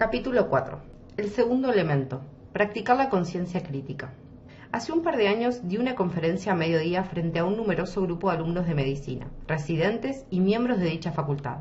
Capítulo 4. El segundo elemento. Practicar la conciencia crítica. Hace un par de años di una conferencia a mediodía frente a un numeroso grupo de alumnos de medicina, residentes y miembros de dicha facultad.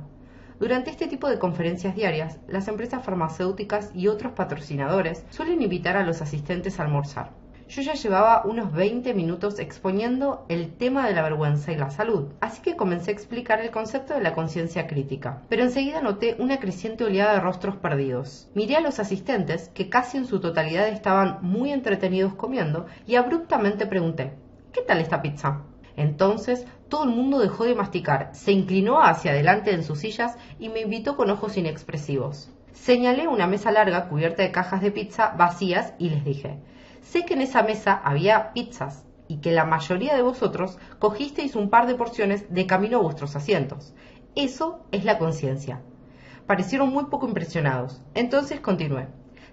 Durante este tipo de conferencias diarias, las empresas farmacéuticas y otros patrocinadores suelen invitar a los asistentes a almorzar. Yo ya llevaba unos 20 minutos exponiendo el tema de la vergüenza y la salud, así que comencé a explicar el concepto de la conciencia crítica. Pero enseguida noté una creciente oleada de rostros perdidos. Miré a los asistentes, que casi en su totalidad estaban muy entretenidos comiendo, y abruptamente pregunté: ¿qué tal esta pizza? Entonces todo el mundo dejó de masticar, se inclinó hacia adelante en sus sillas y me invitó con ojos inexpresivos. Señalé una mesa larga cubierta de cajas de pizza vacías y les dije: sé que en esa mesa había pizzas y que la mayoría de vosotros cogisteis un par de porciones de camino a vuestros asientos. Eso es la conciencia. Parecieron muy poco impresionados. Entonces continué: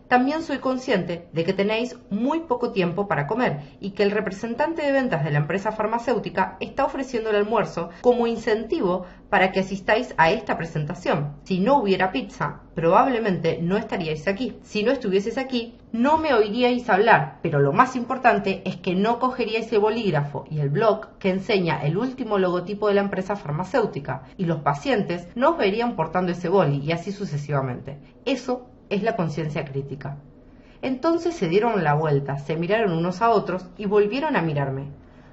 también soy consciente de que tenéis muy poco tiempo para comer y que el representante de ventas de la empresa farmacéutica está ofreciendo el almuerzo como incentivo para que asistáis a esta presentación. Si no hubiera pizza, probablemente no estaríais aquí. Si no estuvieseis aquí, no me oiríais hablar, pero lo más importante es que no cogeríais el bolígrafo y el blog que enseña el último logotipo de la empresa farmacéutica, y los pacientes no os verían portando ese boli, y así sucesivamente. Eso es la conciencia crítica. Entonces se dieron la vuelta, se miraron unos a otros y volvieron a mirarme.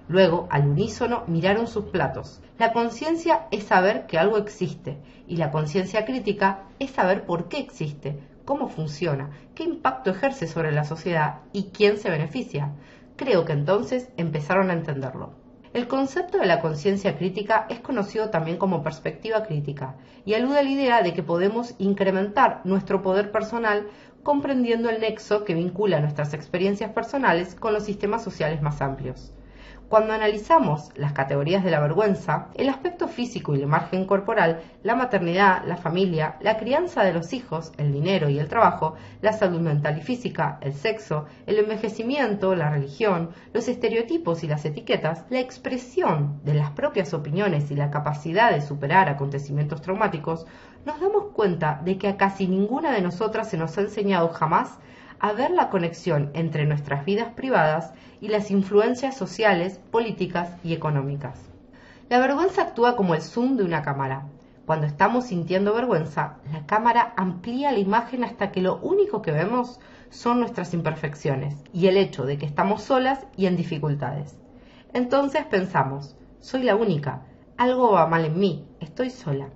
Luego, al unísono, miraron sus platos. La conciencia es saber que algo existe, y la conciencia crítica es saber por qué existe, cómo funciona, qué impacto ejerce sobre la sociedad y quién se beneficia. Creo que entonces empezaron a entenderlo. El concepto de la conciencia crítica es conocido también como perspectiva crítica y alude a la idea de que podemos incrementar nuestro poder personal comprendiendo el nexo que vincula nuestras experiencias personales con los sistemas sociales más amplios. Cuando analizamos las categorías de la vergüenza, el aspecto físico y la imagen corporal, la maternidad, la familia, la crianza de los hijos, el dinero y el trabajo, la salud mental y física, el sexo, el envejecimiento, la religión, los estereotipos y las etiquetas, la expresión de las propias opiniones y la capacidad de superar acontecimientos traumáticos, nos damos cuenta de que a casi ninguna de nosotras se nos ha enseñado jamás a ver la conexión entre nuestras vidas privadas y las influencias sociales, políticas y económicas. La vergüenza actúa como el zoom de una cámara. Cuando estamos sintiendo vergüenza, la cámara amplía la imagen hasta que lo único que vemos son nuestras imperfecciones y el hecho de que estamos solas y en dificultades. Entonces pensamos: soy la única, algo va mal en mí, estoy sola.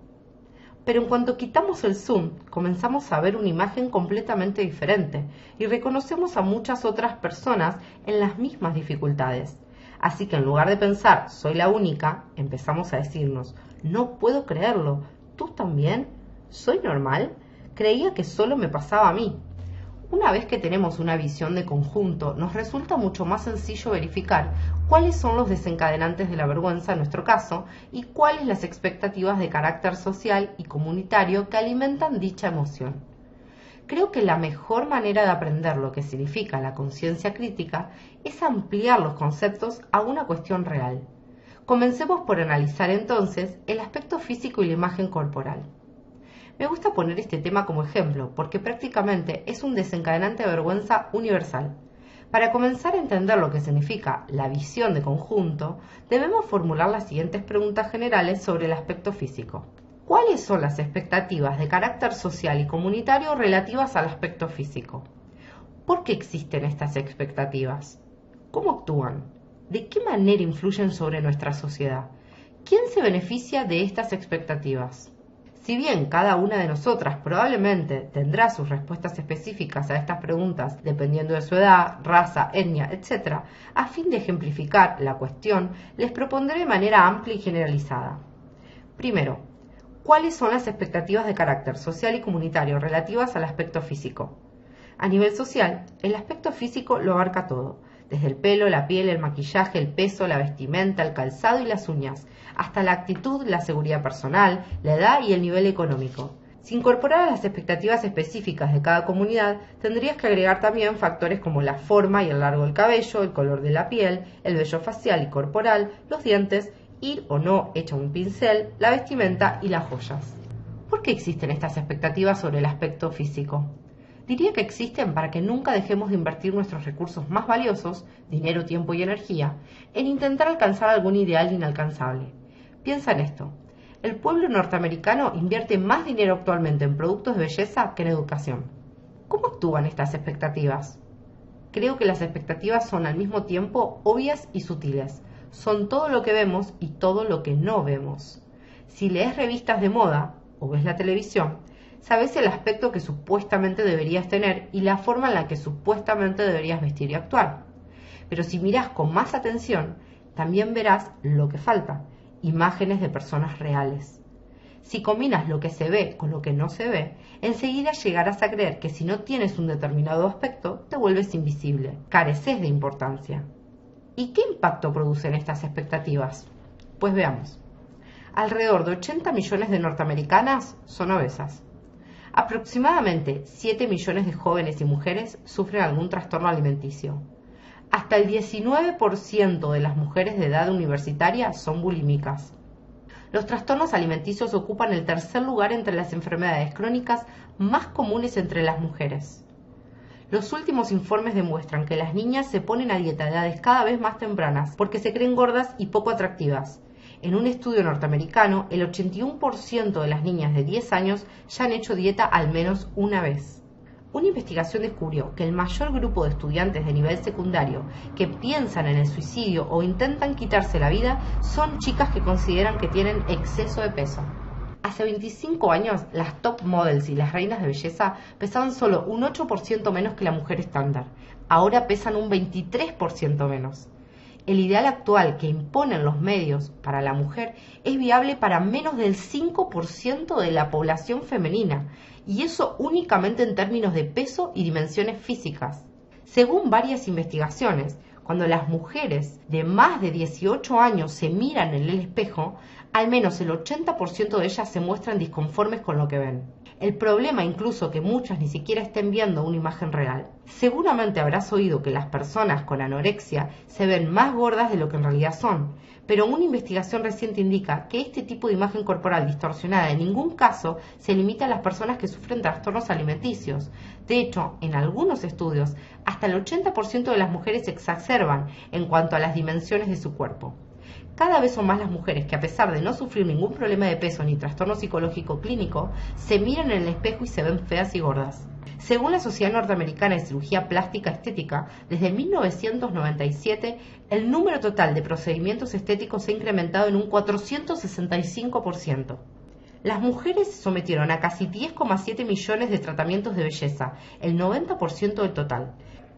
Pero en cuanto quitamos el zoom, comenzamos a ver una imagen completamente diferente y reconocemos a muchas otras personas en las mismas dificultades. Así que en lugar de pensar soy la única, empezamos a decirnos: no puedo creerlo, ¿tú también? ¿Soy normal? Creía que solo me pasaba a mí. Una vez que tenemos una visión de conjunto, nos resulta mucho más sencillo verificar cuáles son los desencadenantes de la vergüenza en nuestro caso y cuáles las expectativas de carácter social y comunitario que alimentan dicha emoción. Creo que la mejor manera de aprender lo que significa la conciencia crítica es ampliar los conceptos a una cuestión real. Comencemos por analizar entonces el aspecto físico y la imagen corporal. Me gusta poner este tema como ejemplo porque prácticamente es un desencadenante de vergüenza universal. Para comenzar a entender lo que significa la visión de conjunto, debemos formular las siguientes preguntas generales sobre el aspecto físico. ¿Cuáles son las expectativas de carácter social y comunitario relativas al aspecto físico? ¿Por qué existen estas expectativas? ¿Cómo actúan? ¿De qué manera influyen sobre nuestra sociedad? ¿Quién se beneficia de estas expectativas? Si bien cada una de nosotras probablemente tendrá sus respuestas específicas a estas preguntas dependiendo de su edad, raza, etnia, etc., a fin de ejemplificar la cuestión, les propondré de manera amplia y generalizada. Primero, ¿cuáles son las expectativas de carácter social y comunitario relativas al aspecto físico? A nivel social, el aspecto físico lo abarca todo, desde el pelo, la piel, el maquillaje, el peso, la vestimenta, el calzado y las uñas, hasta la actitud, la seguridad personal, la edad y el nivel económico. Si incorporaras las expectativas específicas de cada comunidad, tendrías que agregar también factores como la forma y el largo del cabello, el color de la piel, el vello facial y corporal, los dientes, ir o no hecha un pincel, la vestimenta y las joyas. ¿Por qué existen estas expectativas sobre el aspecto físico? Diría que existen para que nunca dejemos de invertir nuestros recursos más valiosos, dinero, tiempo y energía, en intentar alcanzar algún ideal inalcanzable. Piensa en esto. El pueblo norteamericano invierte más dinero actualmente en productos de belleza que en educación. ¿Cómo actúan estas expectativas? Creo que las expectativas son al mismo tiempo obvias y sutiles. Son todo lo que vemos y todo lo que no vemos. Si lees revistas de moda o ves la televisión, sabes el aspecto que supuestamente deberías tener y la forma en la que supuestamente deberías vestir y actuar. Pero si miras con más atención, también verás lo que falta, imágenes de personas reales. Si combinas lo que se ve con lo que no se ve, enseguida llegarás a creer que si no tienes un determinado aspecto, te vuelves invisible, careces de importancia. ¿Y qué impacto producen estas expectativas? Pues veamos. Alrededor de 80 millones de norteamericanas son obesas. Aproximadamente 7 millones de jóvenes y mujeres sufren algún trastorno alimenticio. Hasta el 19% de las mujeres de edad universitaria son bulímicas. Los trastornos alimenticios ocupan el tercer lugar entre las enfermedades crónicas más comunes entre las mujeres. Los últimos informes demuestran que las niñas se ponen a dieta a edades cada vez más tempranas porque se creen gordas y poco atractivas. En un estudio norteamericano, el 81% de las niñas de 10 años ya han hecho dieta al menos una vez. Una investigación descubrió que el mayor grupo de estudiantes de nivel secundario que piensan en el suicidio o intentan quitarse la vida son chicas que consideran que tienen exceso de peso. Hace 25 años, las top models y las reinas de belleza pesaban solo un 8% menos que la mujer estándar. Ahora pesan un 23% menos. El ideal actual que imponen los medios para la mujer es viable para menos del 5% de la población femenina, y eso únicamente en términos de peso y dimensiones físicas. Según varias investigaciones, cuando las mujeres de más de 18 años se miran en el espejo, al menos el 80% de ellas se muestran disconformes con lo que ven. El problema incluso que muchas ni siquiera estén viendo una imagen real. Seguramente habrás oído que las personas con anorexia se ven más gordas de lo que en realidad son, pero una investigación reciente indica que este tipo de imagen corporal distorsionada en ningún caso se limita a las personas que sufren trastornos alimenticios. De hecho, en algunos estudios, hasta el 80% de las mujeres se exacerban en cuanto a las dimensiones de su cuerpo. Cada vez son más las mujeres que, a pesar de no sufrir ningún problema de peso ni trastorno psicológico clínico, se miran en el espejo y se ven feas y gordas. Según la Sociedad Norteamericana de Cirugía Plástica Estética, desde 1997 el número total de procedimientos estéticos se ha incrementado en un 465%. Las mujeres se sometieron a casi 10,7 millones de tratamientos de belleza, el 90% del total.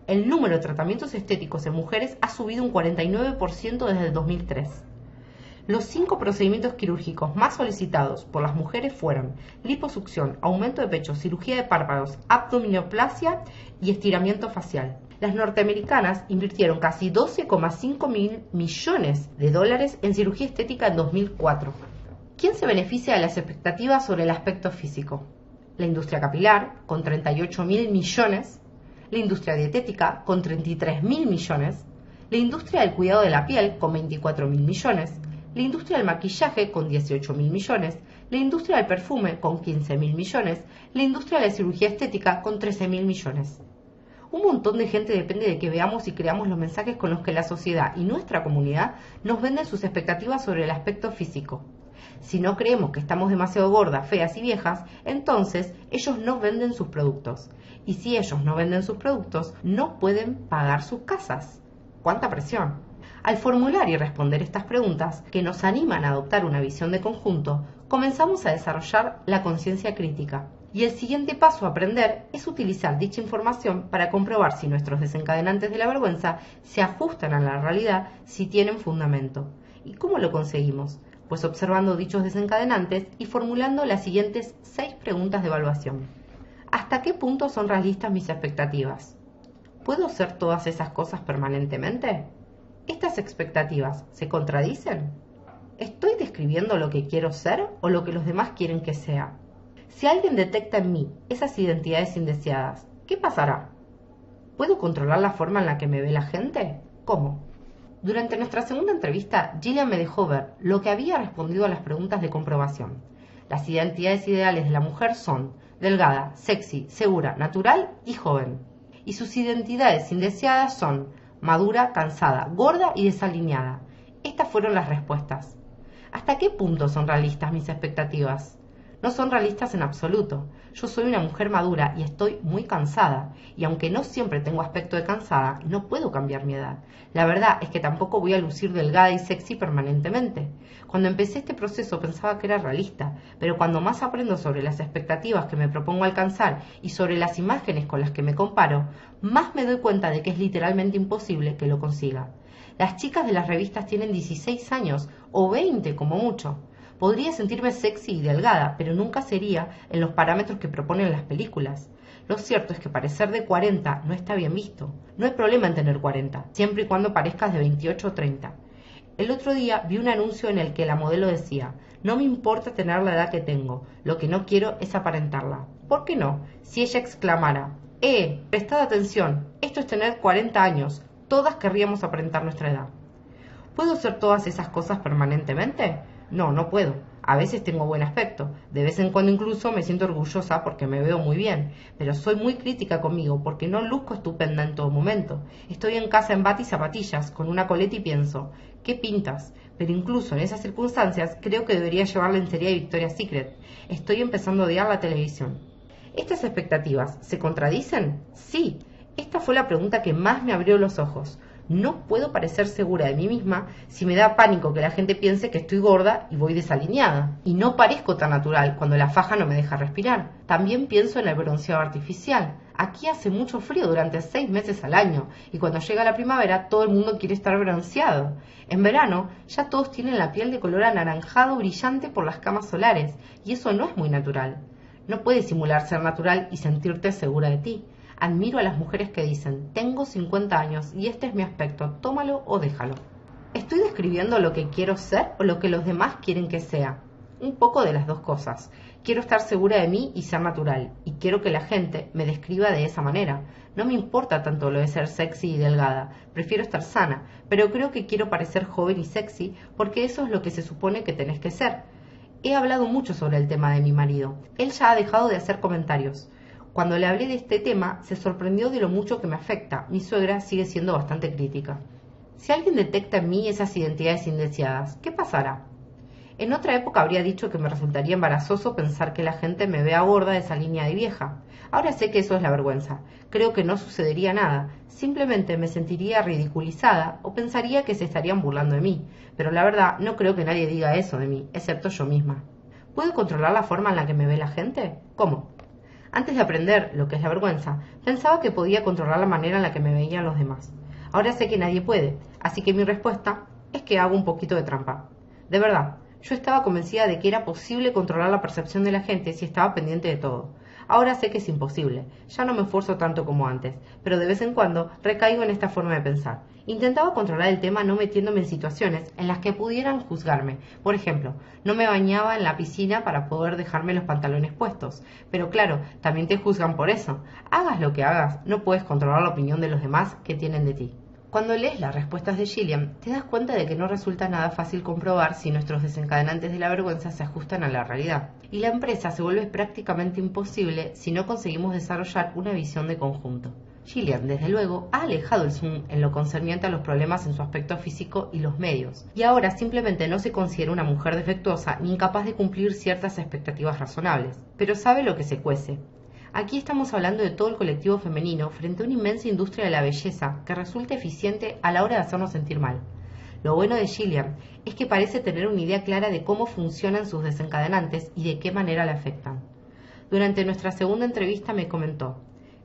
El número de tratamientos estéticos en mujeres ha subido un 49% desde el 2003. Los 5 procedimientos quirúrgicos más solicitados por las mujeres fueron liposucción, aumento de pecho, cirugía de párpados, abdominoplastia y estiramiento facial. Las norteamericanas invirtieron casi 12,5 mil millones de dólares en cirugía estética en 2004. ¿Quién se beneficia de las expectativas sobre el aspecto físico? La industria capilar, con 38 mil millones, la industria dietética, con 33 mil millones, la industria del cuidado de la piel, con 24 mil millones, la industria del maquillaje, con 18 mil millones, la industria del perfume, con 15 mil millones, la industria de la cirugía estética, con 13 mil millones. Un montón de gente depende de que veamos y creamos los mensajes con los que la sociedad y nuestra comunidad nos venden sus expectativas sobre el aspecto físico. Si no creemos que estamos demasiado gordas, feas y viejas, entonces ellos no venden sus productos. Y si ellos no venden sus productos, no pueden pagar sus casas. ¡Cuánta presión! Al formular y responder estas preguntas, que nos animan a adoptar una visión de conjunto, comenzamos a desarrollar la conciencia crítica. Y el siguiente paso a aprender es utilizar dicha información para comprobar si nuestros desencadenantes de la vergüenza se ajustan a la realidad, si tienen fundamento. ¿Y cómo lo conseguimos? Pues observando dichos desencadenantes y formulando las siguientes 6 preguntas de evaluación. ¿Hasta qué punto son realistas mis expectativas? ¿Puedo ser todas esas cosas permanentemente? ¿Estas expectativas se contradicen? ¿Estoy describiendo lo que quiero ser o lo que los demás quieren que sea? Si alguien detecta en mí esas identidades indeseadas, ¿qué pasará? ¿Puedo controlar la forma en la que me ve la gente? ¿Cómo? Durante nuestra segunda entrevista, Gillian me dejó ver lo que había respondido a las preguntas de comprobación. Las identidades ideales de la mujer son delgada, sexy, segura, natural y joven. Y sus identidades indeseadas son madura, cansada, gorda y desalineada. Estas fueron las respuestas. ¿Hasta qué punto son realistas mis expectativas? No son realistas en absoluto. Yo soy una mujer madura y estoy muy cansada, y aunque no siempre tengo aspecto de cansada, no puedo cambiar mi edad. La verdad es que tampoco voy a lucir delgada y sexy permanentemente. Cuando empecé este proceso pensaba que era realista, pero cuando más aprendo sobre las expectativas que me propongo alcanzar y sobre las imágenes con las que me comparo, más me doy cuenta de que es literalmente imposible que lo consiga. Las chicas de las revistas tienen 16 años o 20 como mucho. Podría sentirme sexy y delgada, pero nunca sería en los parámetros que proponen las películas. Lo cierto es que parecer de 40 no está bien visto. No hay problema en tener 40, siempre y cuando parezcas de 28 o 30. El otro día vi un anuncio en el que la modelo decía: no me importa tener la edad que tengo, lo que no quiero es aparentarla. ¿Por qué no? Si ella exclamara: prestad atención, esto es tener 40 años, todas querríamos aparentar nuestra edad. ¿Puedo ser todas esas cosas permanentemente? No, no puedo. A veces tengo buen aspecto, de vez en cuando incluso me siento orgullosa porque me veo muy bien, pero soy muy crítica conmigo porque no luzco estupenda en todo momento. Estoy en casa en bata y zapatillas, con una coleta y pienso: ¿qué pintas? Pero incluso en esas circunstancias creo que debería llevar la lencería de Victoria's Secret. Estoy empezando a odiar la televisión. ¿Estas expectativas se contradicen? Sí. Esta fue la pregunta que más me abrió los ojos. No puedo parecer segura de mí misma si me da pánico que la gente piense que estoy gorda y voy desalineada. Y no parezco tan natural cuando la faja no me deja respirar. También pienso en el bronceado artificial. Aquí hace mucho frío durante 6 meses al año y cuando llega la primavera todo el mundo quiere estar bronceado. En verano ya todos tienen la piel de color anaranjado brillante por las camas solares y eso no es muy natural. No puedes simular ser natural y sentirte segura de ti. Admiro a las mujeres que dicen: tengo 50 años y este es mi aspecto, tómalo o déjalo. ¿Estoy describiendo lo que quiero ser o lo que los demás quieren que sea? Un poco de las dos cosas. Quiero estar segura de mí y ser natural, y quiero que la gente me describa de esa manera. No me importa tanto lo de ser sexy y delgada, prefiero estar sana, pero creo que quiero parecer joven y sexy porque eso es lo que se supone que tenés que ser. He hablado mucho sobre el tema de mi marido. Él ya ha dejado de hacer comentarios. Cuando le hablé de este tema, se sorprendió de lo mucho que me afecta. Mi suegra sigue siendo bastante crítica. Si alguien detecta en mí esas identidades indeseadas, ¿qué pasará? En otra época habría dicho que me resultaría embarazoso pensar que la gente me vea gorda, desalineada y vieja. Ahora sé que eso es la vergüenza. Creo que no sucedería nada. Simplemente me sentiría ridiculizada o pensaría que se estarían burlando de mí. Pero la verdad, no creo que nadie diga eso de mí, excepto yo misma. ¿Puedo controlar la forma en la que me ve la gente? ¿Cómo? Antes de aprender lo que es la vergüenza, pensaba que podía controlar la manera en la que me veían los demás. Ahora sé que nadie puede, así que mi respuesta es que hago un poquito de trampa. De verdad, yo estaba convencida de que era posible controlar la percepción de la gente si estaba pendiente de todo. Ahora sé que es imposible, ya no me esfuerzo tanto como antes, pero de vez en cuando recaigo en esta forma de pensar. Intentaba controlar el tema no metiéndome en situaciones en las que pudieran juzgarme. Por ejemplo, no me bañaba en la piscina para poder dejarme los pantalones puestos. Pero claro, también te juzgan por eso. Hagas lo que hagas, no puedes controlar la opinión de los demás que tienen de ti. Cuando lees las respuestas de Gillian, te das cuenta de que no resulta nada fácil comprobar si nuestros desencadenantes de la vergüenza se ajustan a la realidad. Y la empresa se vuelve prácticamente imposible si no conseguimos desarrollar una visión de conjunto. Gillian, desde luego, ha alejado el zoom en lo concerniente a los problemas en su aspecto físico y los medios, y ahora simplemente no se considera una mujer defectuosa ni incapaz de cumplir ciertas expectativas razonables, pero sabe lo que se cuece. Aquí estamos hablando de todo el colectivo femenino frente a una inmensa industria de la belleza que resulta eficiente a la hora de hacernos sentir mal. Lo bueno de Gillian es que parece tener una idea clara de cómo funcionan sus desencadenantes y de qué manera le afectan. Durante nuestra segunda entrevista me comentó: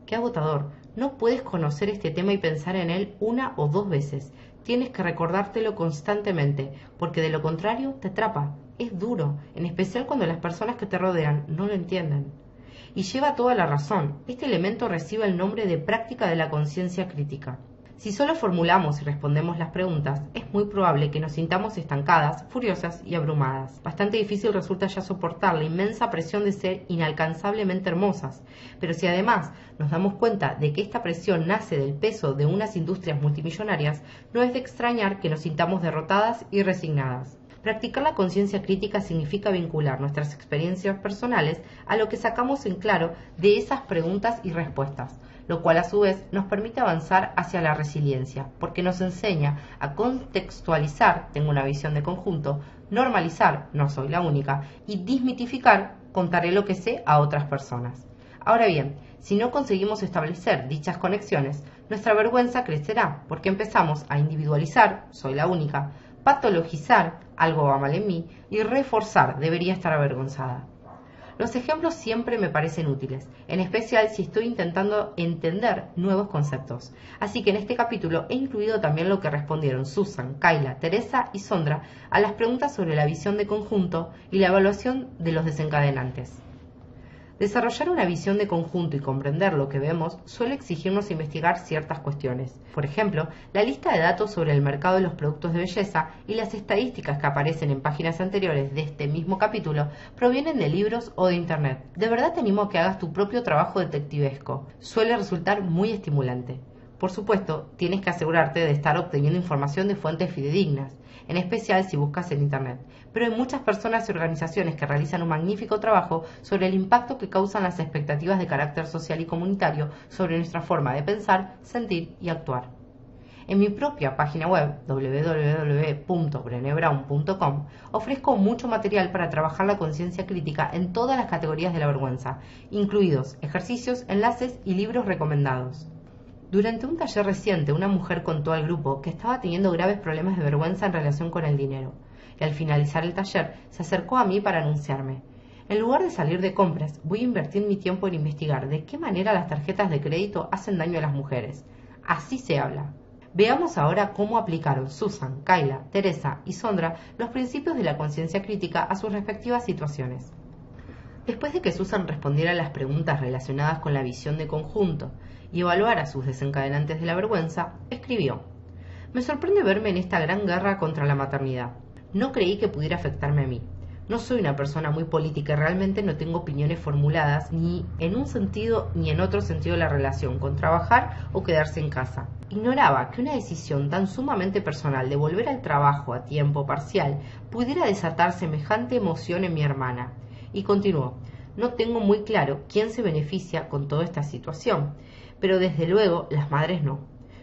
«Qué agotador, no puedes conocer este tema y pensar en él una o dos veces. Tienes que recordártelo constantemente, porque de lo contrario te atrapa. Es duro, en especial cuando las personas que te rodean no lo entienden». Y lleva toda la razón. Este elemento recibe el nombre de práctica de la conciencia crítica. Si solo formulamos y respondemos las preguntas, es muy probable que nos sintamos estancadas, furiosas y abrumadas. Bastante difícil resulta ya soportar la inmensa presión de ser inalcanzablemente hermosas. Pero si además nos damos cuenta de que esta presión nace del peso de unas industrias multimillonarias, no es de extrañar que nos sintamos derrotadas y resignadas. Practicar la conciencia crítica significa vincular nuestras experiencias personales a lo que sacamos en claro de esas preguntas y respuestas, lo cual a su vez nos permite avanzar hacia la resiliencia, porque nos enseña a contextualizar, tengo una visión de conjunto, normalizar, no soy la única, y desmitificar, contaré lo que sé a otras personas. Ahora bien, si no conseguimos establecer dichas conexiones, nuestra vergüenza crecerá, porque empezamos a individualizar, soy la única, patologizar, algo va mal en mí, y reforzar, debería estar avergonzada. Los ejemplos siempre me parecen útiles, en especial si estoy intentando entender nuevos conceptos. Así que en este capítulo he incluido también lo que respondieron Susan, Kayla, Teresa y Sondra a las preguntas sobre la visión de conjunto y la evaluación de los desencadenantes. Desarrollar una visión de conjunto y comprender lo que vemos suele exigirnos investigar ciertas cuestiones. Por ejemplo, la lista de datos sobre el mercado de los productos de belleza y las estadísticas que aparecen en páginas anteriores de este mismo capítulo provienen de libros o de internet. De verdad te animo a que hagas tu propio trabajo detectivesco. Suele resultar muy estimulante. Por supuesto, tienes que asegurarte de estar obteniendo información de fuentes fidedignas, en especial si buscas en internet. Pero hay muchas personas y organizaciones que realizan un magnífico trabajo sobre el impacto que causan las expectativas de carácter social y comunitario sobre nuestra forma de pensar, sentir y actuar. En mi propia página web, www.brenebrown.com, ofrezco mucho material para trabajar la conciencia crítica en todas las categorías de la vergüenza, incluidos ejercicios, enlaces y libros recomendados. Durante un taller reciente, una mujer contó al grupo que estaba teniendo graves problemas de vergüenza en relación con el dinero, y al finalizar el taller se acercó a mí para anunciarme: en lugar de salir de compras, voy a invertir mi tiempo en investigar de qué manera las tarjetas de crédito hacen daño a las mujeres. Así se habla. Veamos ahora cómo aplicaron Susan, Kayla, Teresa y Sondra los principios de la conciencia crítica a sus respectivas situaciones. Después de que Susan respondiera a las preguntas relacionadas con la visión de conjunto y evaluara sus desencadenantes de la vergüenza, escribió: me sorprende verme en esta gran guerra contra la maternidad. No creí que pudiera afectarme a mí. No soy una persona muy política y realmente no tengo opiniones formuladas ni en un sentido ni en otro sentido de la relación con trabajar o quedarse en casa. Ignoraba que una decisión tan sumamente personal de volver al trabajo a tiempo parcial pudiera desatar semejante emoción en mi hermana. Y continuó: no tengo muy claro quién se beneficia con toda esta situación, pero desde luego las madres no.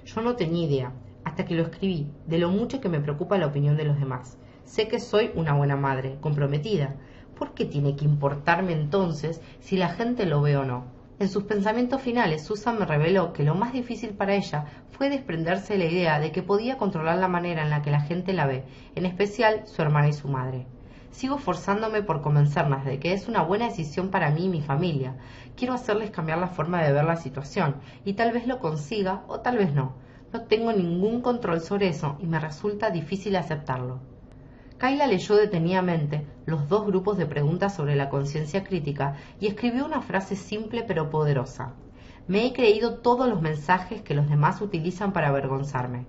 Yo no tenía idea, hasta que lo escribí, de lo mucho que me preocupa la opinión de los demás. Sé que soy una buena madre, comprometida. ¿Por qué tiene que importarme entonces si la gente lo ve o no? En sus pensamientos finales, Susan me reveló que lo más difícil para ella fue desprenderse de la idea de que podía controlar la manera en la que la gente la ve, en especial su hermana y su madre. Sigo forzándome por convencerlas de que es una buena decisión para mí y mi familia. Quiero hacerles cambiar la forma de ver la situación, y tal vez lo consiga o tal vez no. No tengo ningún control sobre eso y me resulta difícil aceptarlo. Kayla leyó detenidamente los dos grupos de preguntas sobre la conciencia crítica y escribió una frase simple pero poderosa: me he creído todos los mensajes que los demás utilizan para avergonzarme.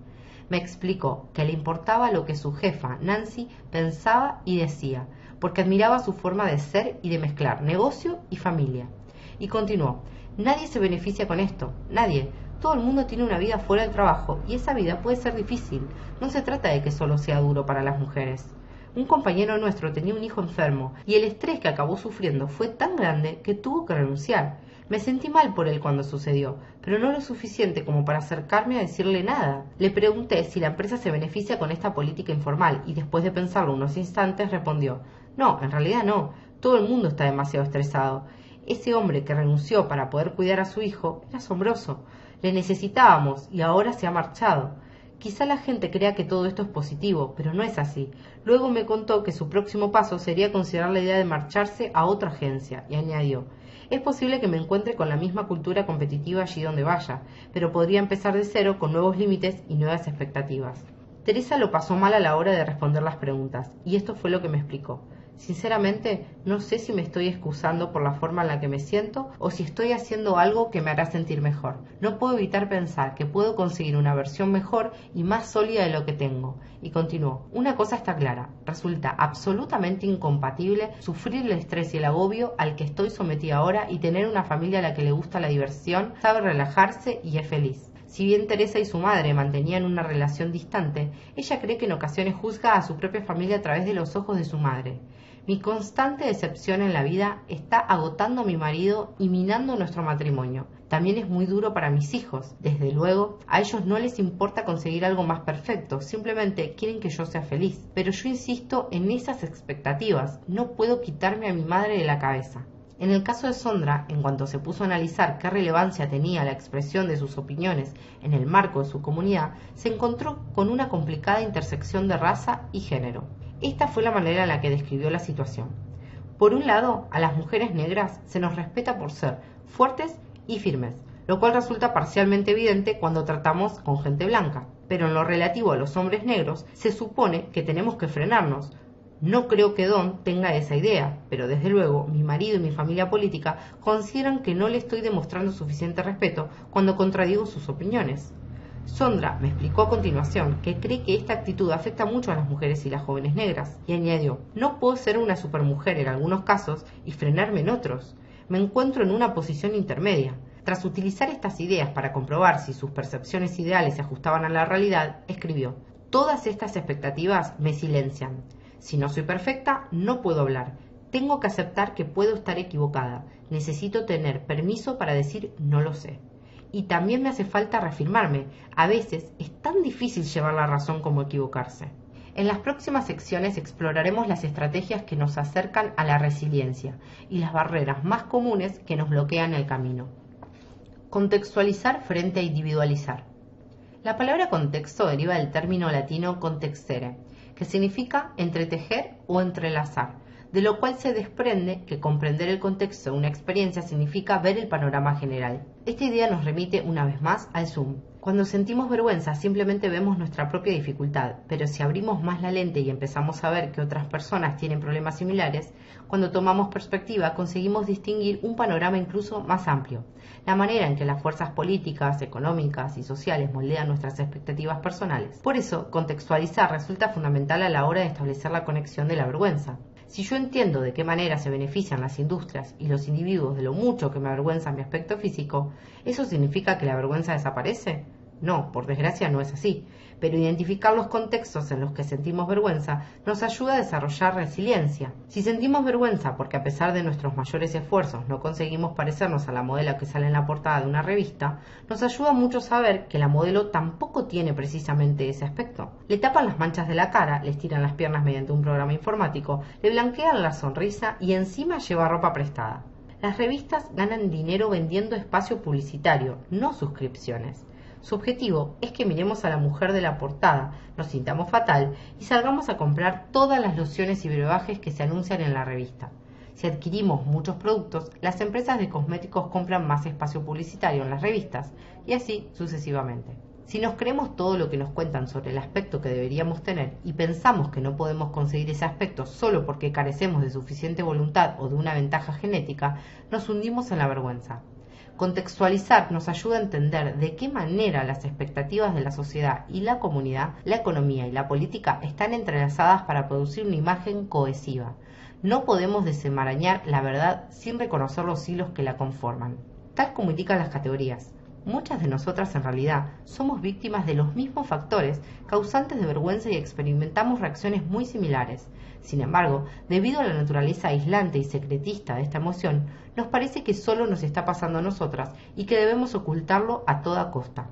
Me explicó que le importaba lo que su jefa, Nancy, pensaba y decía, porque admiraba su forma de ser y de mezclar negocio y familia. Y continuó: nadie se beneficia con esto, nadie. Todo el mundo tiene una vida fuera del trabajo y esa vida puede ser difícil. No se trata de que solo sea duro para las mujeres. Un compañero nuestro tenía un hijo enfermo y el estrés que acabó sufriendo fue tan grande que tuvo que renunciar. Me sentí mal por él cuando sucedió, pero no lo suficiente como para acercarme a decirle nada. Le pregunté si la empresa se beneficia con esta política informal y después de pensarlo unos instantes respondió: no, en realidad no. Todo el mundo está demasiado estresado. Ese hombre que renunció para poder cuidar a su hijo era asombroso. Le necesitábamos y ahora se ha marchado. Quizá la gente crea que todo esto es positivo, pero no es así. Luego me contó que su próximo paso sería considerar la idea de marcharse a otra agencia, y añadió: es posible que me encuentre con la misma cultura competitiva allí donde vaya, pero podría empezar de cero con nuevos límites y nuevas expectativas. Teresa lo pasó mal a la hora de responder las preguntas, y esto fue lo que me explicó: sinceramente, no sé si me estoy excusando por la forma en la que me siento o si estoy haciendo algo que me hará sentir mejor. No puedo evitar pensar que puedo conseguir una versión mejor y más sólida de lo que tengo. Y continuó: una cosa está clara, resulta absolutamente incompatible sufrir el estrés y el agobio al que estoy sometida ahora y tener una familia a la que le gusta la diversión, sabe relajarse y es feliz. Si bien Teresa y su madre mantenían una relación distante, ella cree que en ocasiones juzga a su propia familia a través de los ojos de su madre. Mi constante decepción en la vida está agotando a mi marido y minando nuestro matrimonio. También es muy duro para mis hijos. Desde luego, a ellos no les importa conseguir algo más perfecto, simplemente quieren que yo sea feliz. Pero yo insisto en esas expectativas, no puedo quitarme a mi madre de la cabeza. En el caso de Sondra, en cuanto se puso a analizar qué relevancia tenía la expresión de sus opiniones en el marco de su comunidad, se encontró con una complicada intersección de raza y género. Esta fue la manera en la que describió la situación. Por un lado, a las mujeres negras se nos respeta por ser fuertes y firmes, lo cual resulta parcialmente evidente cuando tratamos con gente blanca. Pero en lo relativo a los hombres negros, se supone que tenemos que frenarnos. No creo que Don tenga esa idea, pero desde luego mi marido y mi familia política consideran que no le estoy demostrando suficiente respeto cuando contradigo sus opiniones. Sondra me explicó a continuación que cree que esta actitud afecta mucho a las mujeres y las jóvenes negras, y añadió: no puedo ser una supermujer en algunos casos y frenarme en otros. Me encuentro en una posición intermedia. Tras utilizar estas ideas para comprobar si sus percepciones ideales se ajustaban a la realidad, escribió: todas estas expectativas me silencian. Si no soy perfecta, no puedo hablar. Tengo que aceptar que puedo estar equivocada. Necesito tener permiso para decir no lo sé. Y también me hace falta reafirmarme. A veces es tan difícil llevar la razón como equivocarse. En las próximas secciones exploraremos las estrategias que nos acercan a la resiliencia y las barreras más comunes que nos bloquean el camino. Contextualizar frente a individualizar. La palabra contexto deriva del término latino contextere, que significa entretejer o entrelazar, de lo cual se desprende que comprender el contexto de una experiencia significa ver el panorama general. Esta idea nos remite una vez más al zoom. Cuando sentimos vergüenza simplemente vemos nuestra propia dificultad, pero si abrimos más la lente y empezamos a ver que otras personas tienen problemas similares, cuando tomamos perspectiva conseguimos distinguir un panorama incluso más amplio. La manera en que las fuerzas políticas, económicas y sociales moldean nuestras expectativas personales. Por eso, contextualizar resulta fundamental a la hora de establecer la conexión de la vergüenza. Si yo entiendo de qué manera se benefician las industrias y los individuos de lo mucho que me avergüenza mi aspecto físico, ¿eso significa que la vergüenza desaparece? No, por desgracia no es así, pero identificar los contextos en los que sentimos vergüenza nos ayuda a desarrollar resiliencia. Si sentimos vergüenza porque a pesar de nuestros mayores esfuerzos no conseguimos parecernos a la modelo que sale en la portada de una revista, nos ayuda mucho saber que la modelo tampoco tiene precisamente ese aspecto. Le tapan las manchas de la cara, le estiran las piernas mediante un programa informático, le blanquean la sonrisa y encima lleva ropa prestada. Las revistas ganan dinero vendiendo espacio publicitario, no suscripciones. Su objetivo es que miremos a la mujer de la portada, nos sintamos fatal y salgamos a comprar todas las lociones y brebajes que se anuncian en la revista. Si adquirimos muchos productos, las empresas de cosméticos compran más espacio publicitario en las revistas y así sucesivamente. Si nos creemos todo lo que nos cuentan sobre el aspecto que deberíamos tener y pensamos que no podemos conseguir ese aspecto solo porque carecemos de suficiente voluntad o de una ventaja genética, nos hundimos en la vergüenza. Contextualizar nos ayuda a entender de qué manera las expectativas de la sociedad y la comunidad, la economía y la política están entrelazadas para producir una imagen cohesiva. No podemos desenmarañar la verdad sin reconocer los hilos que la conforman. Tal como indican las categorías, muchas de nosotras en realidad somos víctimas de los mismos factores causantes de vergüenza y experimentamos reacciones muy similares. Sin embargo, debido a la naturaleza aislante y secretista de esta emoción, nos parece que solo nos está pasando a nosotras y que debemos ocultarlo a toda costa.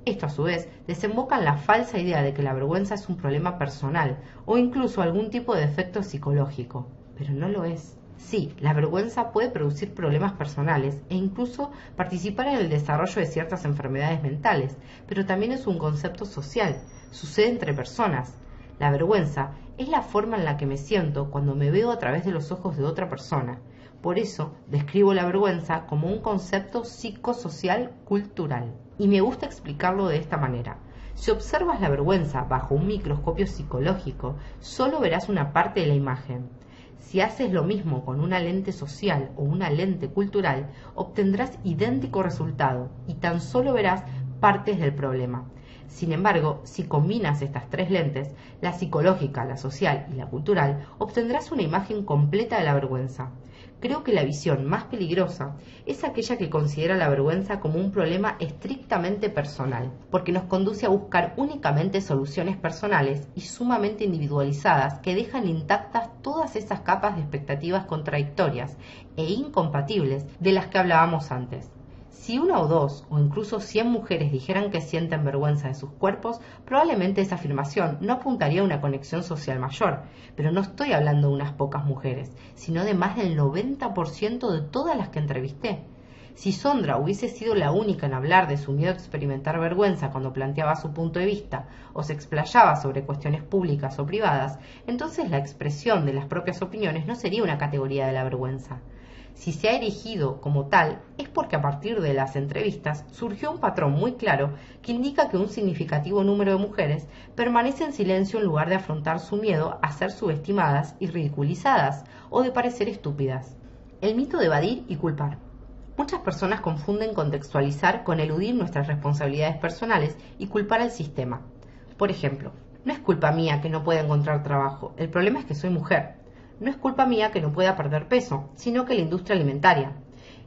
Esto, a su vez, desemboca en la falsa idea de que la vergüenza es un problema personal o incluso algún tipo de defecto psicológico, pero no lo es. Sí, la vergüenza puede producir problemas personales e incluso participar en el desarrollo de ciertas enfermedades mentales, pero también es un concepto social, sucede entre personas. La vergüenza es la forma en la que me siento cuando me veo a través de los ojos de otra persona. Por eso describo la vergüenza como un concepto psicosocial cultural. Y me gusta explicarlo de esta manera. Si observas la vergüenza bajo un microscopio psicológico, solo verás una parte de la imagen. Si haces lo mismo con una lente social o una lente cultural, obtendrás idéntico resultado y tan solo verás partes del problema. Sin embargo, si combinas estas tres lentes, la psicológica, la social y la cultural, obtendrás una imagen completa de la vergüenza. Creo que la visión más peligrosa es aquella que considera la vergüenza como un problema estrictamente personal, porque nos conduce a buscar únicamente soluciones personales y sumamente individualizadas que dejan intactas todas esas capas de expectativas contradictorias e incompatibles de las que hablábamos antes. Si una o dos, o incluso 100 mujeres dijeran que sienten vergüenza de sus cuerpos, probablemente esa afirmación no apuntaría a una conexión social mayor, pero no estoy hablando de unas pocas mujeres, sino de más del 90% de todas las que entrevisté. Si Sondra hubiese sido la única en hablar de su miedo a experimentar vergüenza cuando planteaba su punto de vista o se explayaba sobre cuestiones públicas o privadas, entonces la expresión de las propias opiniones no sería una categoría de la vergüenza. Si se ha erigido como tal, es porque a partir de las entrevistas surgió un patrón muy claro que indica que un significativo número de mujeres permanece en silencio en lugar de afrontar su miedo a ser subestimadas y ridiculizadas o de parecer estúpidas. El mito de evadir y culpar. Muchas personas confunden contextualizar con eludir nuestras responsabilidades personales y culpar al sistema. Por ejemplo, no es culpa mía que no pueda encontrar trabajo, el problema es que soy mujer. No es culpa mía que no pueda perder peso, sino que la industria alimentaria.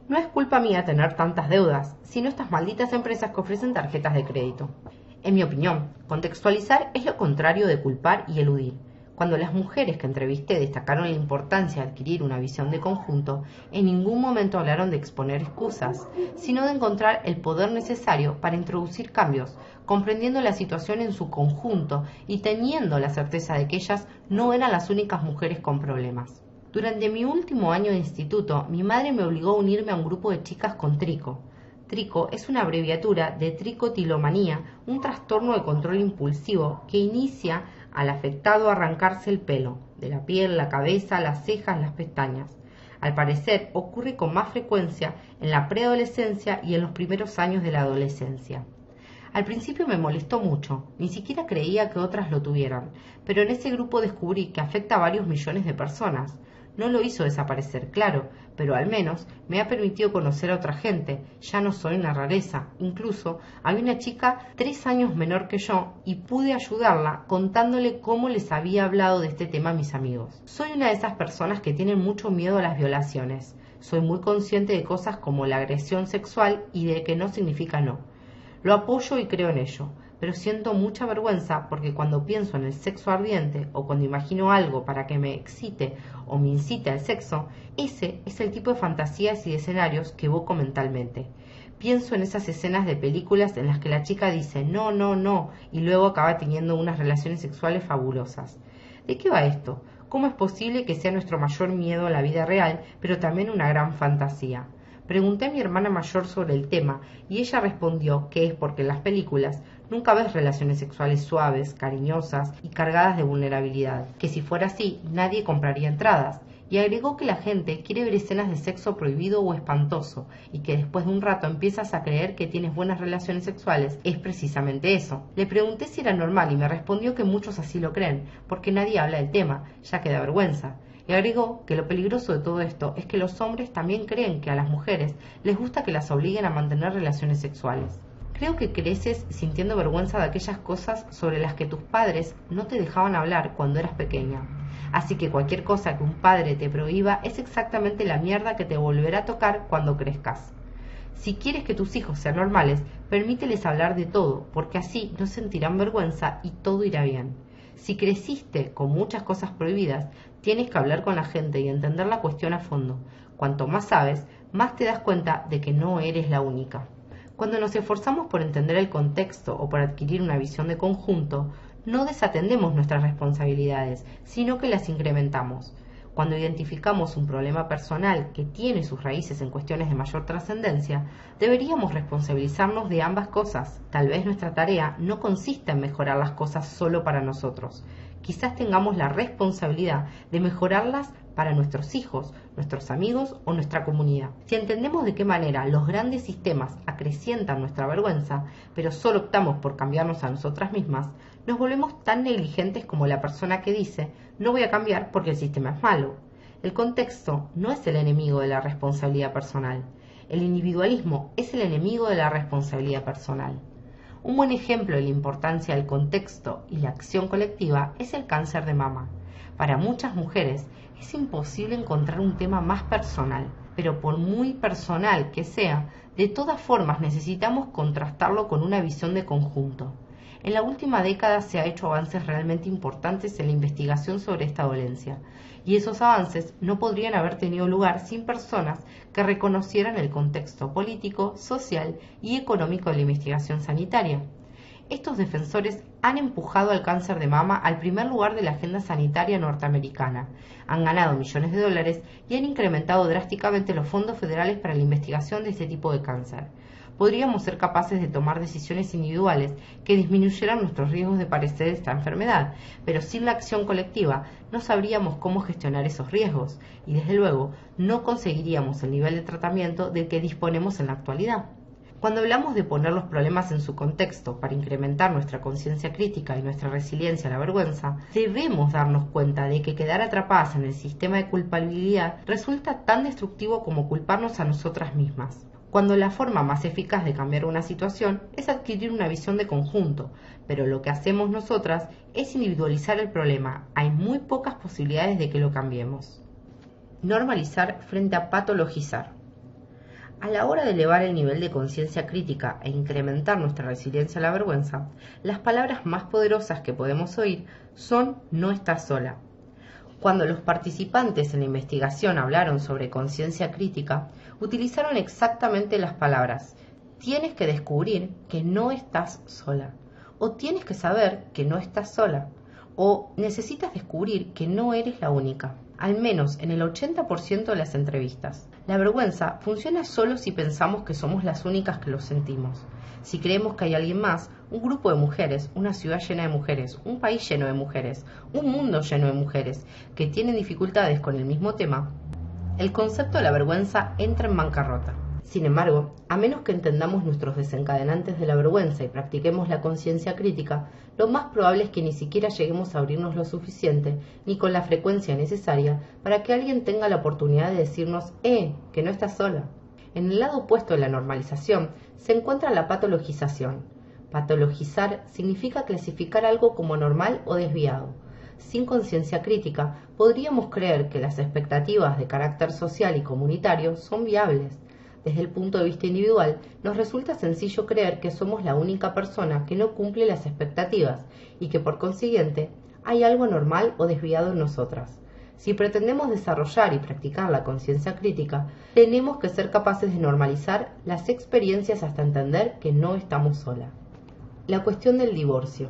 No es culpa mía tener tantas deudas, sino estas malditas empresas que ofrecen tarjetas de crédito. En mi opinión, contextualizar es lo contrario de culpar y eludir. Cuando las mujeres que entrevisté destacaron la importancia de adquirir una visión de conjunto, en ningún momento hablaron de exponer excusas, sino de encontrar el poder necesario para introducir cambios, comprendiendo la situación en su conjunto y teniendo la certeza de que ellas no eran las únicas mujeres con problemas. Durante mi último año de instituto, mi madre me obligó a unirme a un grupo de chicas con TRICO. TRICO es una abreviatura de tricotilomanía, un trastorno de control impulsivo que inicia al afectado a arrancarse el pelo, de la piel, la cabeza, las cejas, las pestañas. Al parecer, ocurre con más frecuencia en la preadolescencia y en los primeros años de la adolescencia. Al principio me molestó mucho, ni siquiera creía que otras lo tuvieran, pero en ese grupo descubrí que afecta a varios millones de personas. No lo hizo desaparecer, claro, pero al menos me ha permitido conocer a otra gente. Ya no soy una rareza. Incluso había una chica 3 años menor que yo y pude ayudarla contándole cómo les había hablado de este tema a mis amigos. Soy una de esas personas que tienen mucho miedo a las violaciones. Soy muy consciente de cosas como la agresión sexual y de que no significa no. Lo apoyo y creo en ello, pero siento mucha vergüenza porque cuando pienso en el sexo ardiente o cuando imagino algo para que me excite o me incite al sexo, ese es el tipo de fantasías y de escenarios que evoco mentalmente. Pienso en esas escenas de películas en las que la chica dice no, no, no y luego acaba teniendo unas relaciones sexuales fabulosas. ¿De qué va esto? ¿Cómo es posible que sea nuestro mayor miedo a la vida real, pero también una gran fantasía? Pregunté a mi hermana mayor sobre el tema y ella respondió que es porque en las películas nunca ves relaciones sexuales suaves, cariñosas y cargadas de vulnerabilidad, que si fuera así nadie compraría entradas, y agregó que la gente quiere ver escenas de sexo prohibido o espantoso y que después de un rato empiezas a creer que tienes buenas relaciones sexuales es precisamente eso. Le pregunté si era normal y me respondió que muchos así lo creen, porque nadie habla del tema, ya que da vergüenza. Y agregó que lo peligroso de todo esto es que los hombres también creen que a las mujeres les gusta que las obliguen a mantener relaciones sexuales. Creo que creces sintiendo vergüenza de aquellas cosas sobre las que tus padres no te dejaban hablar cuando eras pequeña. Así que cualquier cosa que un padre te prohíba es exactamente la mierda que te volverá a tocar cuando crezcas. Si quieres que tus hijos sean normales, permíteles hablar de todo, porque así no sentirán vergüenza y todo irá bien. Si creciste con muchas cosas prohibidas, tienes que hablar con la gente y entender la cuestión a fondo. Cuanto más sabes, más te das cuenta de que no eres la única. Cuando nos esforzamos por entender el contexto o por adquirir una visión de conjunto, no desatendemos nuestras responsabilidades, sino que las incrementamos. Cuando identificamos un problema personal que tiene sus raíces en cuestiones de mayor trascendencia, deberíamos responsabilizarnos de ambas cosas. Tal vez nuestra tarea no consista en mejorar las cosas solo para nosotros. Quizás tengamos la responsabilidad de mejorarlas para nuestros hijos, nuestros amigos o nuestra comunidad. Si entendemos de qué manera los grandes sistemas acrecientan nuestra vergüenza, pero solo optamos por cambiarnos a nosotras mismas, nos volvemos tan negligentes como la persona que dice no voy a cambiar porque el sistema es malo. El contexto no es el enemigo de la responsabilidad personal. El individualismo es el enemigo de la responsabilidad personal. Un buen ejemplo de la importancia del contexto y la acción colectiva es el cáncer de mama. Para muchas mujeres es imposible encontrar un tema más personal, pero por muy personal que sea, de todas formas necesitamos contrastarlo con una visión de conjunto. En la última década se han hecho avances realmente importantes en la investigación sobre esta dolencia, y esos avances no podrían haber tenido lugar sin personas que reconocieran el contexto político, social y económico de la investigación sanitaria. Estos defensores han empujado al cáncer de mama al primer lugar de la agenda sanitaria norteamericana, han ganado millones de dólares y han incrementado drásticamente los fondos federales para la investigación de este tipo de cáncer. Podríamos ser capaces de tomar decisiones individuales que disminuyeran nuestros riesgos de padecer esta enfermedad, pero sin la acción colectiva no sabríamos cómo gestionar esos riesgos y, desde luego, no conseguiríamos el nivel de tratamiento del que disponemos en la actualidad. Cuando hablamos de poner los problemas en su contexto para incrementar nuestra conciencia crítica y nuestra resiliencia a la vergüenza, debemos darnos cuenta de que quedar atrapadas en el sistema de culpabilidad resulta tan destructivo como culparnos a nosotras mismas. Cuando la forma más eficaz de cambiar una situación es adquirir una visión de conjunto, pero lo que hacemos nosotras es individualizar el problema. Hay muy pocas posibilidades de que lo cambiemos. Normalizar frente a patologizar. A la hora de elevar el nivel de conciencia crítica e incrementar nuestra resiliencia a la vergüenza, las palabras más poderosas que podemos oír son "no estás sola". Cuando los participantes en la investigación hablaron sobre conciencia crítica, utilizaron exactamente las palabras "tienes que descubrir que no estás sola", o "tienes que saber que no estás sola", o "necesitas descubrir que no eres la única", al menos en el 80% de las entrevistas. La vergüenza funciona solo si pensamos que somos las únicas que lo sentimos. Si creemos que hay alguien más, un grupo de mujeres, una ciudad llena de mujeres, un país lleno de mujeres, un mundo lleno de mujeres que tienen dificultades con el mismo tema, el concepto de la vergüenza entra en bancarrota. Sin embargo, a menos que entendamos nuestros desencadenantes de la vergüenza y practiquemos la conciencia crítica, lo más probable es que ni siquiera lleguemos a abrirnos lo suficiente ni con la frecuencia necesaria para que alguien tenga la oportunidad de decirnos que no estás sola. En el lado opuesto de la normalización se encuentra la patologización. Patologizar significa clasificar algo como normal o desviado. Sin conciencia crítica, podríamos creer que las expectativas de carácter social y comunitario son viables. Desde el punto de vista individual, nos resulta sencillo creer que somos la única persona que no cumple las expectativas y que, por consiguiente, hay algo normal o desviado en nosotras. Si pretendemos desarrollar y practicar la conciencia crítica, tenemos que ser capaces de normalizar las experiencias hasta entender que no estamos solas. La cuestión del divorcio.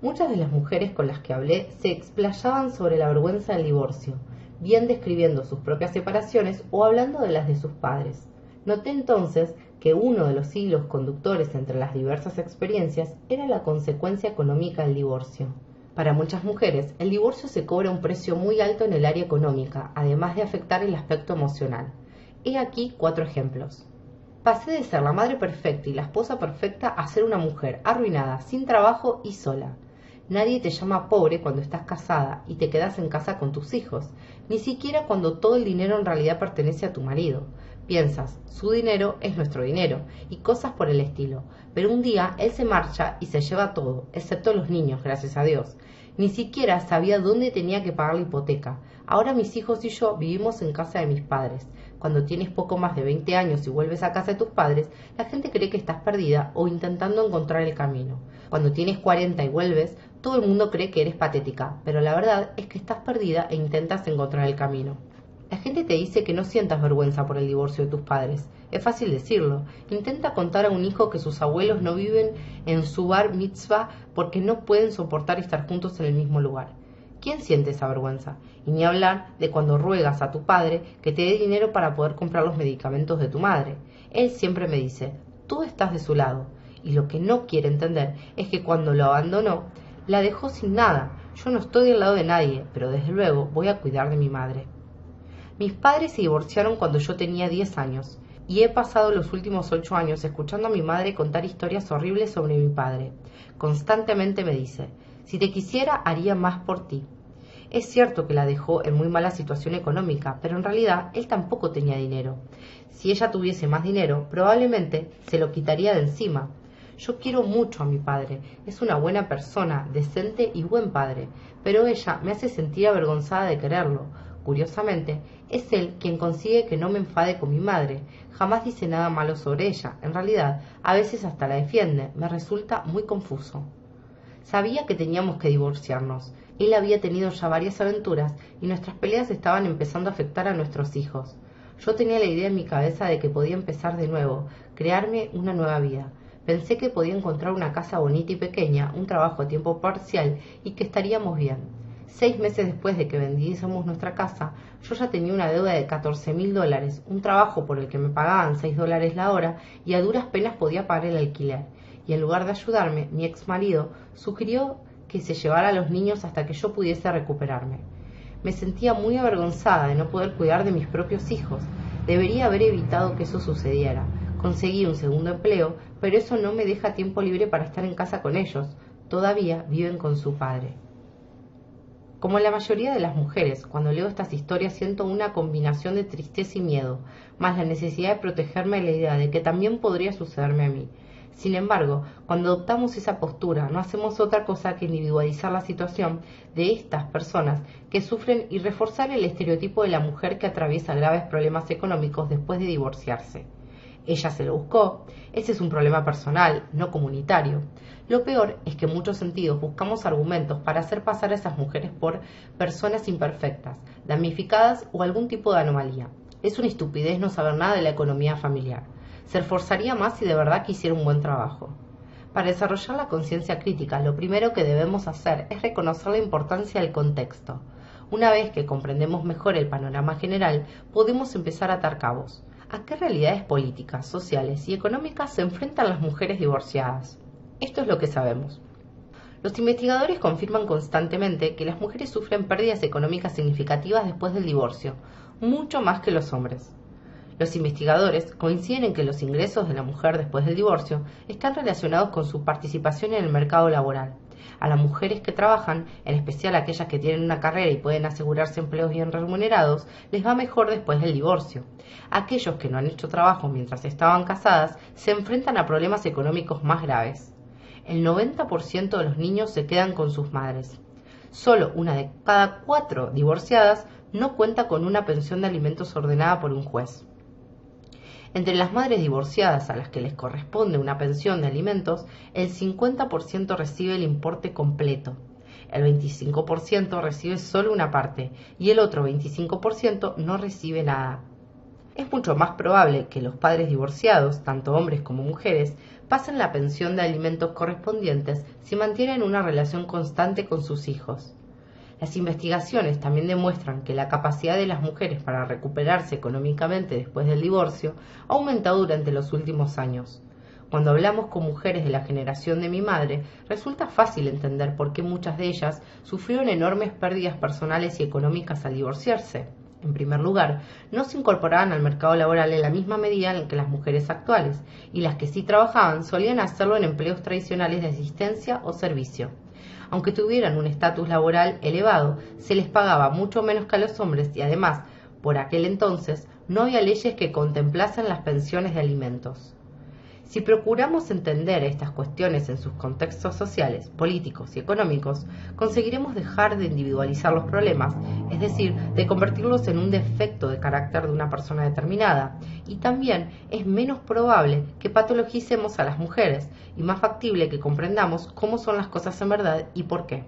Muchas de las mujeres con las que hablé se explayaban sobre la vergüenza del divorcio, bien describiendo sus propias separaciones o hablando de las de sus padres. Noté entonces que uno de los hilos conductores entre las diversas experiencias era la consecuencia económica del divorcio. Para muchas mujeres, el divorcio se cobra un precio muy alto en el área económica, además de afectar el aspecto emocional. He aquí 4 ejemplos. Pasé de ser la madre perfecta y la esposa perfecta a ser una mujer arruinada, sin trabajo y sola. Nadie te llama pobre cuando estás casada y te quedas en casa con tus hijos, ni siquiera cuando todo el dinero en realidad pertenece a tu marido. Piensas, su dinero es nuestro dinero, y cosas por el estilo, pero un día él se marcha y se lleva todo, excepto los niños, gracias a Dios. Ni siquiera sabía dónde tenía que pagar la hipoteca. Ahora mis hijos y yo vivimos en casa de mis padres. Cuando tienes poco más de 20 años y vuelves a casa de tus padres, la gente cree que estás perdida o intentando encontrar el camino. Cuando tienes 40 y vuelves, todo el mundo cree que eres patética, pero la verdad es que estás perdida e intentas encontrar el camino. La gente te dice que no sientas vergüenza por el divorcio de tus padres. Es fácil decirlo. Intenta contar a un hijo que sus abuelos no viven en su bar mitzvah porque no pueden soportar estar juntos en el mismo lugar. ¿Quién siente esa vergüenza? Y ni hablar de cuando ruegas a tu padre que te dé dinero para poder comprar los medicamentos de tu madre. Él siempre me dice, tú estás de su lado. Y lo que no quiere entender es que cuando lo abandonó, la dejó sin nada. Yo no estoy del lado de nadie, pero desde luego voy a cuidar de mi madre. Mis padres se divorciaron cuando yo tenía 10 años y he pasado los últimos 8 años escuchando a mi madre contar historias horribles sobre mi padre. Constantemente me dice, si te quisiera haría más por ti. Es cierto que la dejó en muy mala situación económica, pero en realidad él tampoco tenía dinero. Si ella tuviese más dinero, probablemente se lo quitaría de encima. Yo quiero mucho a mi padre, es una buena persona, decente y buen padre, pero ella me hace sentir avergonzada de quererlo. Curiosamente, es él quien consigue que no me enfade con mi madre. Jamás dice nada malo sobre ella. En realidad, a veces hasta la defiende. Me resulta muy confuso. Sabía que teníamos que divorciarnos. Él había tenido ya varias aventuras y nuestras peleas estaban empezando a afectar a nuestros hijos. Yo tenía la idea en mi cabeza de que podía empezar de nuevo, crearme una nueva vida. Pensé que podía encontrar una casa bonita y pequeña, un trabajo a tiempo parcial y que estaríamos bien. 6 meses después de que vendiésemos nuestra casa, yo ya tenía una deuda de $14.000, un trabajo por el que me pagaban $6 la hora y a duras penas podía pagar el alquiler. Y en lugar de ayudarme, mi ex marido sugirió que se llevara a los niños hasta que yo pudiese recuperarme. Me sentía muy avergonzada de no poder cuidar de mis propios hijos. Debería haber evitado que eso sucediera. Conseguí un segundo empleo, pero eso no me deja tiempo libre para estar en casa con ellos. Todavía viven con su padre. Como la mayoría de las mujeres, cuando leo estas historias siento una combinación de tristeza y miedo, más la necesidad de protegerme de la idea de que también podría sucederme a mí. Sin embargo, cuando adoptamos esa postura, no hacemos otra cosa que individualizar la situación de estas personas que sufren y reforzar el estereotipo de la mujer que atraviesa graves problemas económicos después de divorciarse. Ella se lo buscó, ese es un problema personal, no comunitario. Lo peor es que en muchos sentidos buscamos argumentos para hacer pasar a esas mujeres por personas imperfectas, damnificadas o algún tipo de anomalía. Es una estupidez no saber nada de la economía familiar. Se esforzaría más si de verdad quisiera un buen trabajo. Para desarrollar la conciencia crítica, lo primero que debemos hacer es reconocer la importancia del contexto. Una vez que comprendemos mejor el panorama general, podemos empezar a atar cabos. ¿A qué realidades políticas, sociales y económicas se enfrentan las mujeres divorciadas? Esto es lo que sabemos. Los investigadores confirman constantemente que las mujeres sufren pérdidas económicas significativas después del divorcio, mucho más que los hombres. Los investigadores coinciden en que los ingresos de la mujer después del divorcio están relacionados con su participación en el mercado laboral. A las mujeres que trabajan, en especial aquellas que tienen una carrera y pueden asegurarse empleos bien remunerados, les va mejor después del divorcio. Aquellos que no han hecho trabajo mientras estaban casadas se enfrentan a problemas económicos más graves. El 90% de los niños se quedan con sus madres. Solo una de cada 4 divorciadas no cuenta con una pensión de alimentos ordenada por un juez. Entre las madres divorciadas a las que les corresponde una pensión de alimentos, el 50% recibe el importe completo, el 25% recibe solo una parte y el otro 25% no recibe nada. Es mucho más probable que los padres divorciados, tanto hombres como mujeres, pasen la pensión de alimentos correspondientes si mantienen una relación constante con sus hijos. Las investigaciones también demuestran que la capacidad de las mujeres para recuperarse económicamente después del divorcio ha aumentado durante los últimos años. Cuando hablamos con mujeres de la generación de mi madre, resulta fácil entender por qué muchas de ellas sufrieron enormes pérdidas personales y económicas al divorciarse. En primer lugar, no se incorporaban al mercado laboral en la misma medida en que las mujeres actuales, y las que sí trabajaban solían hacerlo en empleos tradicionales de asistencia o servicio. Aunque tuvieran un estatus laboral elevado, se les pagaba mucho menos que a los hombres y además, por aquel entonces, no había leyes que contemplasen las pensiones de alimentos. Si procuramos entender estas cuestiones en sus contextos sociales, políticos y económicos, conseguiremos dejar de individualizar los problemas, es decir, de convertirlos en un defecto de carácter de una persona determinada, y también es menos probable que patologicemos a las mujeres y más factible que comprendamos cómo son las cosas en verdad y por qué.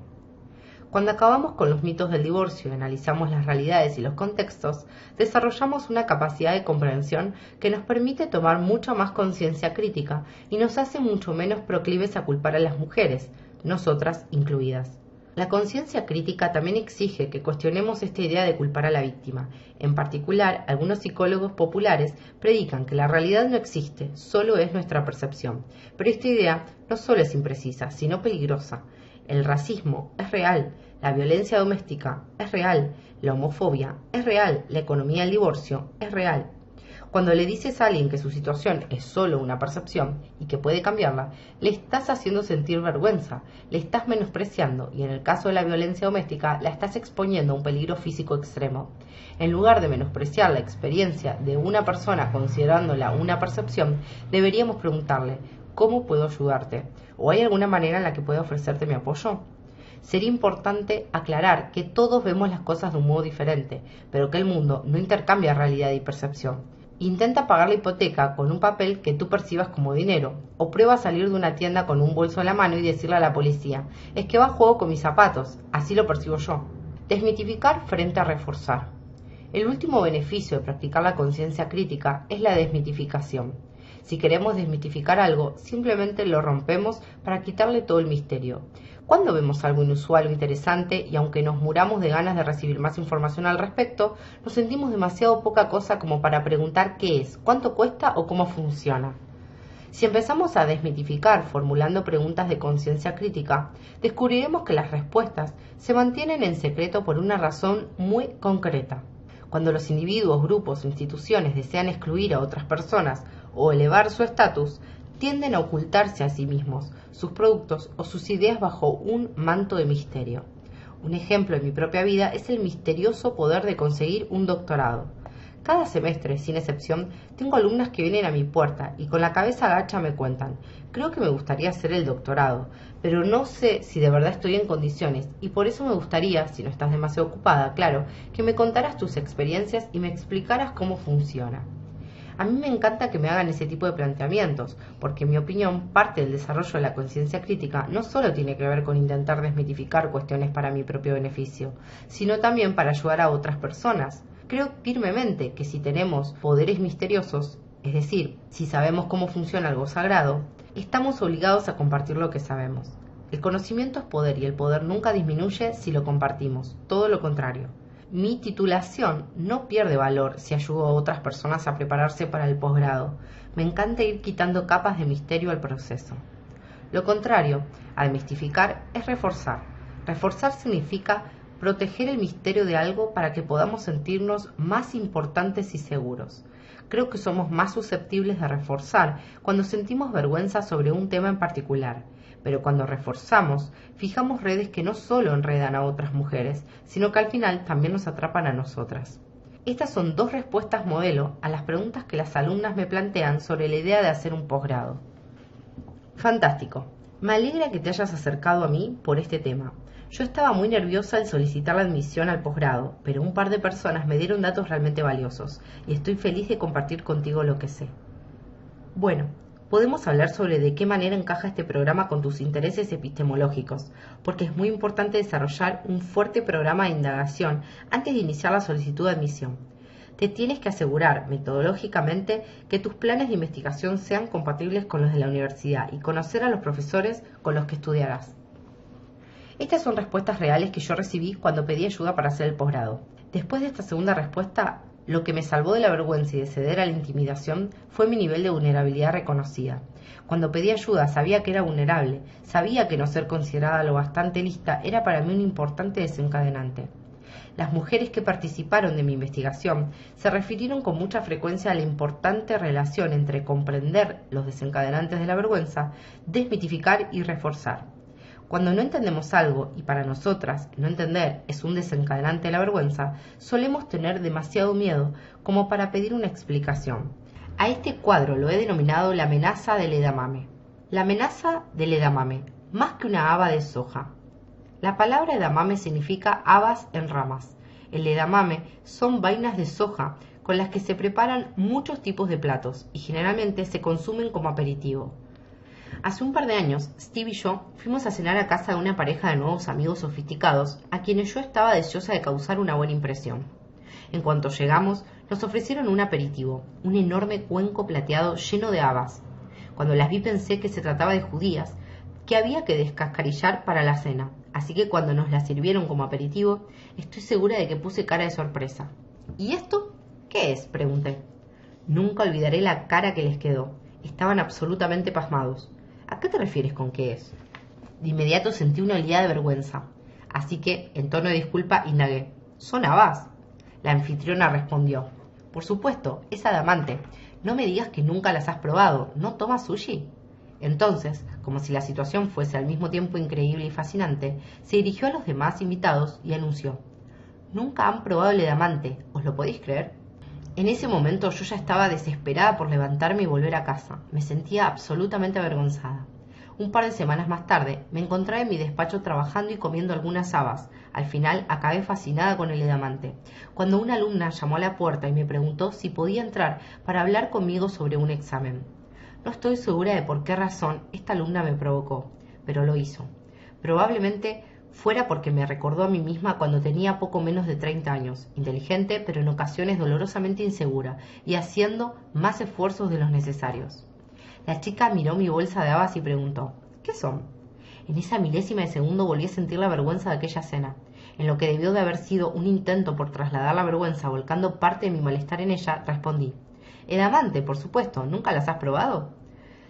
Cuando acabamos con los mitos del divorcio y analizamos las realidades y los contextos, desarrollamos una capacidad de comprensión que nos permite tomar mucha más conciencia crítica y nos hace mucho menos proclives a culpar a las mujeres, nosotras incluidas. La conciencia crítica también exige que cuestionemos esta idea de culpar a la víctima. En particular, algunos psicólogos populares predican que la realidad no existe, solo es nuestra percepción. Pero esta idea no solo es imprecisa, sino peligrosa. El racismo es real, la violencia doméstica es real, la homofobia es real, la economía del divorcio es real. Cuando le dices a alguien que su situación es solo una percepción y que puede cambiarla, le estás haciendo sentir vergüenza, le estás menospreciando y en el caso de la violencia doméstica la estás exponiendo a un peligro físico extremo. En lugar de menospreciar la experiencia de una persona considerándola una percepción, deberíamos preguntarle: cómo puedo ayudarte, o hay alguna manera en la que pueda ofrecerte mi apoyo. Sería importante aclarar que todos vemos las cosas de un modo diferente, pero que el mundo no intercambia realidad y percepción. Intenta pagar la hipoteca con un papel que tú percibas como dinero, o prueba a salir de una tienda con un bolso a la mano y decirle a la policía: es que va a juego con mis zapatos, así lo percibo yo. Desmitificar frente a reforzar. El último beneficio de practicar la conciencia crítica es la desmitificación. Si queremos desmitificar algo, simplemente lo rompemos para quitarle todo el misterio. Cuando vemos algo inusual o interesante y aunque nos muramos de ganas de recibir más información al respecto, nos sentimos demasiado poca cosa como para preguntar qué es, cuánto cuesta o cómo funciona. Si empezamos a desmitificar formulando preguntas de conciencia crítica, descubriremos que las respuestas se mantienen en secreto por una razón muy concreta. Cuando los individuos, grupos o instituciones desean excluir a otras personas o elevar su estatus, tienden a ocultarse a sí mismos, sus productos o sus ideas bajo un manto de misterio. Un ejemplo en mi propia vida es el misterioso poder de conseguir un doctorado. Cada semestre, sin excepción, tengo alumnas que vienen a mi puerta y con la cabeza agacha me cuentan: creo que me gustaría hacer el doctorado, pero no sé si de verdad estoy en condiciones y por eso me gustaría, si no estás demasiado ocupada, claro, que me contaras tus experiencias y me explicaras cómo funciona. A mí me encanta que me hagan ese tipo de planteamientos, porque en mi opinión parte del desarrollo de la conciencia crítica no solo tiene que ver con intentar desmitificar cuestiones para mi propio beneficio, sino también para ayudar a otras personas. Creo firmemente que si tenemos poderes misteriosos, es decir, si sabemos cómo funciona algo sagrado, estamos obligados a compartir lo que sabemos. El conocimiento es poder y el poder nunca disminuye si lo compartimos, todo lo contrario. Mi titulación no pierde valor si ayudo a otras personas a prepararse para el posgrado. Me encanta ir quitando capas de misterio al proceso. Lo contrario a desmistificar es reforzar. Reforzar significa proteger el misterio de algo para que podamos sentirnos más importantes y seguros. Creo que somos más susceptibles de reforzar cuando sentimos vergüenza sobre un tema en particular, pero cuando reforzamos, fijamos redes que no solo enredan a otras mujeres, sino que al final también nos atrapan a nosotras. Estas son dos respuestas modelo a las preguntas que las alumnas me plantean sobre la idea de hacer un posgrado. Fantástico. Me alegra que te hayas acercado a mí por este tema. Yo estaba muy nerviosa al solicitar la admisión al posgrado, pero un par de personas me dieron datos realmente valiosos y estoy feliz de compartir contigo lo que sé. Bueno, podemos hablar sobre de qué manera encaja este programa con tus intereses epistemológicos, porque es muy importante desarrollar un fuerte programa de indagación antes de iniciar la solicitud de admisión. Te tienes que asegurar metodológicamente que tus planes de investigación sean compatibles con los de la universidad y conocer a los profesores con los que estudiarás. Estas son respuestas reales que yo recibí cuando pedí ayuda para hacer el posgrado. Después de esta segunda respuesta, lo que me salvó de la vergüenza y de ceder a la intimidación fue mi nivel de vulnerabilidad reconocida. Cuando pedí ayuda sabía que era vulnerable, sabía que no ser considerada lo bastante lista era para mí un importante desencadenante. Las mujeres que participaron de mi investigación se refirieron con mucha frecuencia a la importante relación entre comprender los desencadenantes de la vergüenza, desmitificar y reforzar. Cuando no entendemos algo, y para nosotras no entender es un desencadenante de la vergüenza, solemos tener demasiado miedo como para pedir una explicación. A este cuadro lo he denominado la amenaza del edamame. La amenaza del edamame, más que una haba de soja. La palabra edamame significa habas en ramas. El edamame son vainas de soja con las que se preparan muchos tipos de platos y generalmente se consumen como aperitivo. Hace un par de años, Steve y yo fuimos a cenar a casa de una pareja de nuevos amigos sofisticados, a quienes yo estaba deseosa de causar una buena impresión. En cuanto llegamos, nos ofrecieron un aperitivo, un enorme cuenco plateado lleno de habas. Cuando las vi pensé que se trataba de judías, que había que descascarillar para la cena, así que cuando nos las sirvieron como aperitivo, estoy segura de que puse cara de sorpresa. ¿Y esto qué es?, pregunté. Nunca olvidaré la cara que les quedó. Estaban absolutamente pasmados. ¿A qué te refieres con qué es? De inmediato sentí una oleada de vergüenza, así que, en tono de disculpa, indagué. ¿Son habas? La anfitriona respondió. Por supuesto, es adamante. No me digas que nunca las has probado. ¿No tomas sushi? Entonces, como si la situación fuese al mismo tiempo increíble y fascinante, se dirigió a los demás invitados y anunció. ¿Nunca han probado el edamante? ¿Os lo podéis creer? En ese momento yo ya estaba desesperada por levantarme y volver a casa. Me sentía absolutamente avergonzada. Un par de semanas más tarde me encontraba en mi despacho trabajando y comiendo algunas habas. Al final acabé fascinada con el edamante, cuando una alumna llamó a la puerta y me preguntó si podía entrar para hablar conmigo sobre un examen. No estoy segura de por qué razón esta alumna me provocó, pero lo hizo. Probablemente fuera porque me recordó a mí misma cuando tenía poco menos de 30 años, inteligente pero en ocasiones dolorosamente insegura y haciendo más esfuerzos de los necesarios. La chica miró mi bolsa de habas y preguntó: ¿qué son? En esa milésima de segundo volví a sentir la vergüenza de aquella cena. En lo que debió de haber sido un intento por trasladar la vergüenza volcando parte de mi malestar en ella, respondí: edamante, por supuesto, ¿nunca las has probado?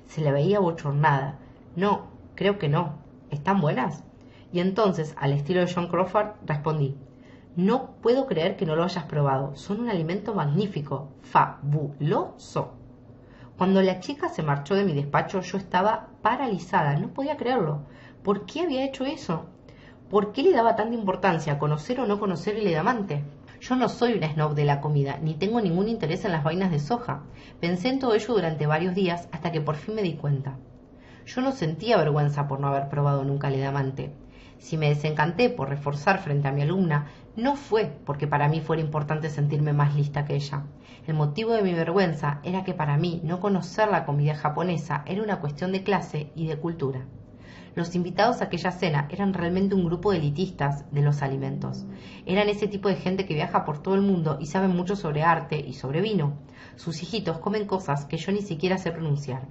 Se la veía bochornada. No, creo que no. ¿Están buenas? Y entonces, al estilo de John Crawford, respondí: no puedo creer que no lo hayas probado. Son un alimento magnífico, fabuloso. Cuando la chica se marchó de mi despacho, yo estaba paralizada, no podía creerlo. ¿Por qué había hecho eso? ¿Por qué le daba tanta importancia a conocer o no conocer el edamante? Yo no soy una snob de la comida, ni tengo ningún interés en las vainas de soja. Pensé en todo ello durante varios días hasta que por fin me di cuenta. Yo no sentía vergüenza por no haber probado nunca el edamante. Si me desencanté por reforzar frente a mi alumna, no fue porque para mí fuera importante sentirme más lista que ella. El motivo de mi vergüenza era que para mí no conocer la comida japonesa era una cuestión de clase y de cultura. Los invitados a aquella cena eran realmente un grupo de elitistas de los alimentos. Eran ese tipo de gente que viaja por todo el mundo y sabe mucho sobre arte y sobre vino. Sus hijitos comen cosas que yo ni siquiera sé pronunciar.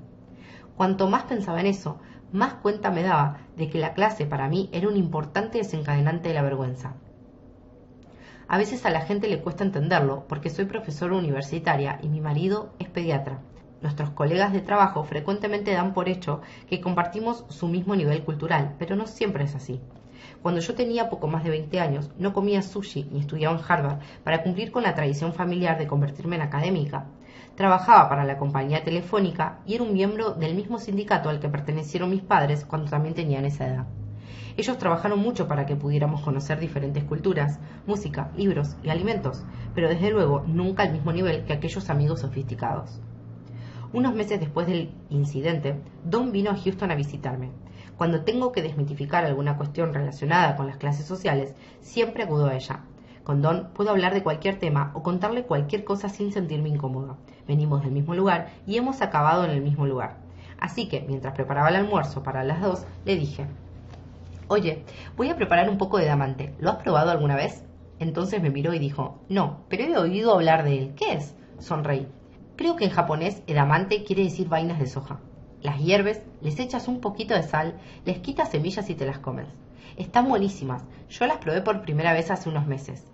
Cuanto más pensaba en eso, más cuenta me daba de que la clase para mí era un importante desencadenante de la vergüenza. A veces a la gente le cuesta entenderlo porque soy profesora universitaria y mi marido es pediatra. Nuestros colegas de trabajo frecuentemente dan por hecho que compartimos su mismo nivel cultural, pero no siempre es así. Cuando yo tenía poco más de 20 años, no comía sushi ni estudiaba en Harvard para cumplir con la tradición familiar de convertirme en académica. Trabajaba para la compañía telefónica y era un miembro del mismo sindicato al que pertenecieron mis padres cuando también tenían esa edad. Ellos trabajaron mucho para que pudiéramos conocer diferentes culturas, música, libros y alimentos, pero desde luego nunca al mismo nivel que aquellos amigos sofisticados. Unos meses después del incidente, Dawn vino a Houston a visitarme. Cuando tengo que desmitificar alguna cuestión relacionada con las clases sociales, siempre acudo a ella. Con Dawn puedo hablar de cualquier tema o contarle cualquier cosa sin sentirme incómoda. Venimos del mismo lugar y hemos acabado en el mismo lugar. Así que, mientras preparaba el almuerzo para las 2, le dije: oye, voy a preparar un poco de edamante. ¿Lo has probado alguna vez? Entonces me miró y dijo: no, pero he oído hablar de él. ¿Qué es? Sonreí. Creo que en japonés edamante quiere decir vainas de soja. Las hierves, les echas un poquito de sal, les quitas semillas y te las comes. Están buenísimas. Yo las probé por primera vez hace unos meses.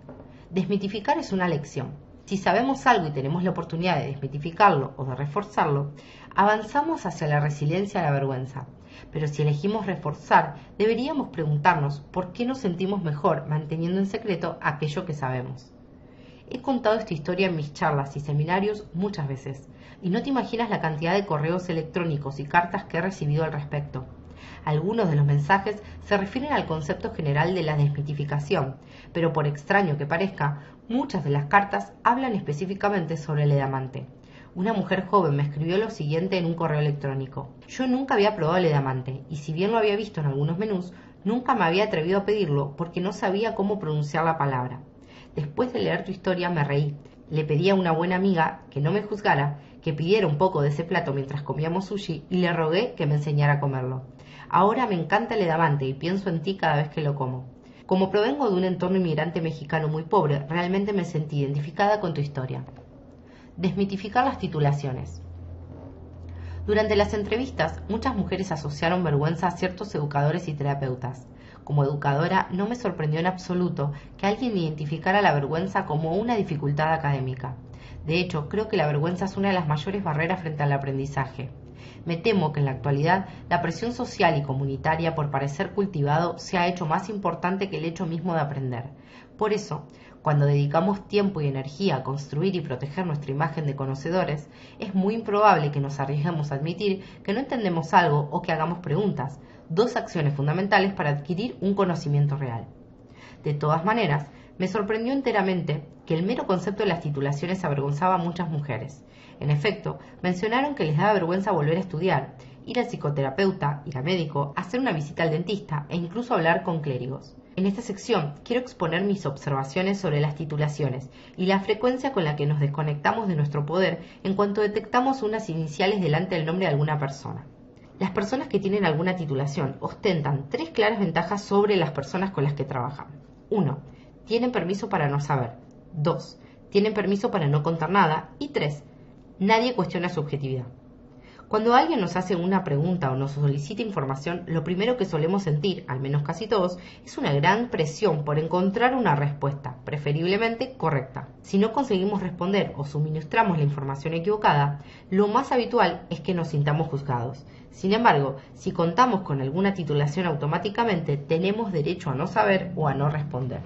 Desmitificar es una lección. Si sabemos algo y tenemos la oportunidad de desmitificarlo o de reforzarlo, avanzamos hacia la resiliencia a la vergüenza. Pero si elegimos reforzar, deberíamos preguntarnos por qué nos sentimos mejor manteniendo en secreto aquello que sabemos. He contado esta historia en mis charlas y seminarios muchas veces, y no te imaginas la cantidad de correos electrónicos y cartas que he recibido al respecto. Algunos de los mensajes se refieren al concepto general de la desmitificación, pero por extraño que parezca, muchas de las cartas hablan específicamente sobre el edamante. Una mujer joven me escribió lo siguiente en un correo electrónico: yo nunca había probado el edamante, y si bien lo había visto en algunos menús, nunca me había atrevido a pedirlo porque no sabía cómo pronunciar la palabra. Después de leer tu historia me reí. Le pedí a una buena amiga que no me juzgara, que pidiera un poco de ese plato mientras comíamos sushi y le rogué que me enseñara a comerlo. Ahora me encanta el edamante y pienso en ti cada vez que lo como. Como provengo de un entorno inmigrante mexicano muy pobre, realmente me sentí identificada con tu historia. Desmitificar las titulaciones. Durante las entrevistas, muchas mujeres asociaron vergüenza a ciertos educadores y terapeutas. Como educadora, no me sorprendió en absoluto que alguien identificara la vergüenza como una dificultad académica. De hecho, creo que la vergüenza es una de las mayores barreras frente al aprendizaje. Me temo que en la actualidad la presión social y comunitaria por parecer cultivado se ha hecho más importante que el hecho mismo de aprender. Por eso, cuando dedicamos tiempo y energía a construir y proteger nuestra imagen de conocedores, es muy improbable que nos arriesguemos a admitir que no entendemos algo o que hagamos preguntas, dos acciones fundamentales para adquirir un conocimiento real. De todas maneras, me sorprendió enteramente que el mero concepto de las titulaciones avergonzaba a muchas mujeres. En efecto, mencionaron que les daba vergüenza volver a estudiar, ir al psicoterapeuta, ir al médico, hacer una visita al dentista e incluso hablar con clérigos. En esta sección quiero exponer mis observaciones sobre las titulaciones y la frecuencia con la que nos desconectamos de nuestro poder en cuanto detectamos unas iniciales delante del nombre de alguna persona. Las personas que tienen alguna titulación ostentan 3 claras ventajas sobre las personas con las que trabajan. 1. Tienen permiso para no saber. 2. Tienen permiso para no contar nada. Y 3. Nadie cuestiona su objetividad. Cuando alguien nos hace una pregunta o nos solicita información, lo primero que solemos sentir, al menos casi todos, es una gran presión por encontrar una respuesta, preferiblemente correcta. Si no conseguimos responder o suministramos la información equivocada, lo más habitual es que nos sintamos juzgados. Sin embargo, si contamos con alguna titulación automáticamente, tenemos derecho a no saber o a no responder.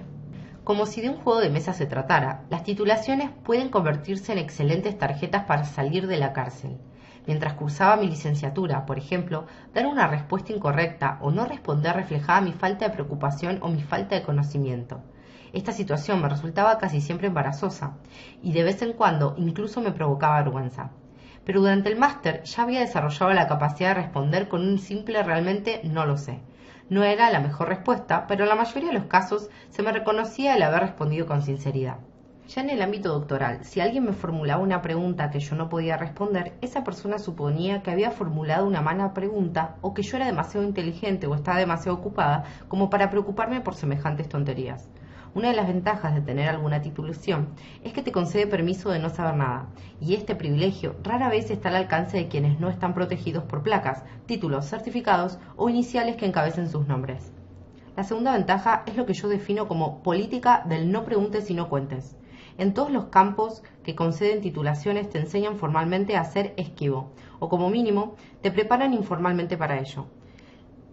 Como si de un juego de mesa se tratara, las titulaciones pueden convertirse en excelentes tarjetas para salir de la cárcel. Mientras cursaba mi licenciatura, por ejemplo, dar una respuesta incorrecta o no responder reflejaba mi falta de preocupación o mi falta de conocimiento. Esta situación me resultaba casi siempre embarazosa y de vez en cuando incluso me provocaba vergüenza. Pero durante el máster ya había desarrollado la capacidad de responder con un simple realmente no lo sé. No era la mejor respuesta, pero en la mayoría de los casos se me reconocía el haber respondido con sinceridad. Ya en el ámbito doctoral, si alguien me formulaba una pregunta que yo no podía responder, esa persona suponía que había formulado una mala pregunta o que yo era demasiado inteligente o estaba demasiado ocupada como para preocuparme por semejantes tonterías. Una de las ventajas de tener alguna titulación es que te concede permiso de no saber nada, y este privilegio rara vez está al alcance de quienes no están protegidos por placas, títulos, certificados o iniciales que encabecen sus nombres. La segunda ventaja es lo que yo defino como política del no preguntes y no cuentes. En todos los campos que conceden titulaciones te enseñan formalmente a ser esquivo, o como mínimo, te preparan informalmente para ello.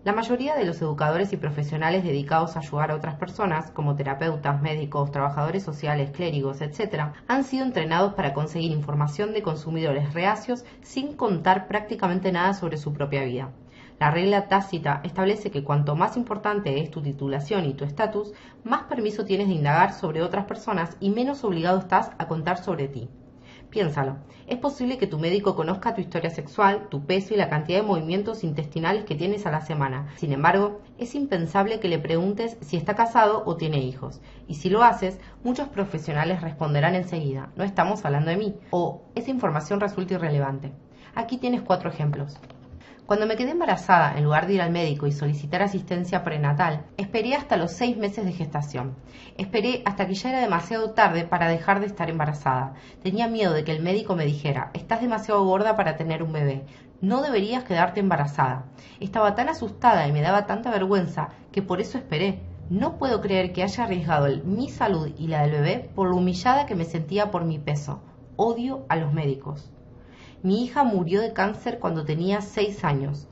La mayoría de los educadores y profesionales dedicados a ayudar a otras personas, como terapeutas, médicos, trabajadores sociales, clérigos, etc., han sido entrenados para conseguir información de consumidores reacios sin contar prácticamente nada sobre su propia vida. La regla tácita establece que cuanto más importante es tu titulación y tu estatus, más permiso tienes de indagar sobre otras personas y menos obligado estás a contar sobre ti. Piénsalo, es posible que tu médico conozca tu historia sexual, tu peso y la cantidad de movimientos intestinales que tienes a la semana. Sin embargo, es impensable que le preguntes si está casado o tiene hijos. Y si lo haces, muchos profesionales responderán enseguida, no estamos hablando de mí, o esa información resulta irrelevante. Aquí tienes 4 ejemplos. Cuando me quedé embarazada, en lugar de ir al médico y solicitar asistencia prenatal, esperé hasta los 6 meses de gestación. Esperé hasta que ya era demasiado tarde para dejar de estar embarazada. Tenía miedo de que el médico me dijera, estás demasiado gorda para tener un bebé, no deberías quedarte embarazada. Estaba tan asustada y me daba tanta vergüenza que por eso esperé. No puedo creer que haya arriesgado mi salud y la del bebé por lo humillada que me sentía por mi peso. Odio a los médicos. Mi hija murió de cáncer cuando tenía 6 años.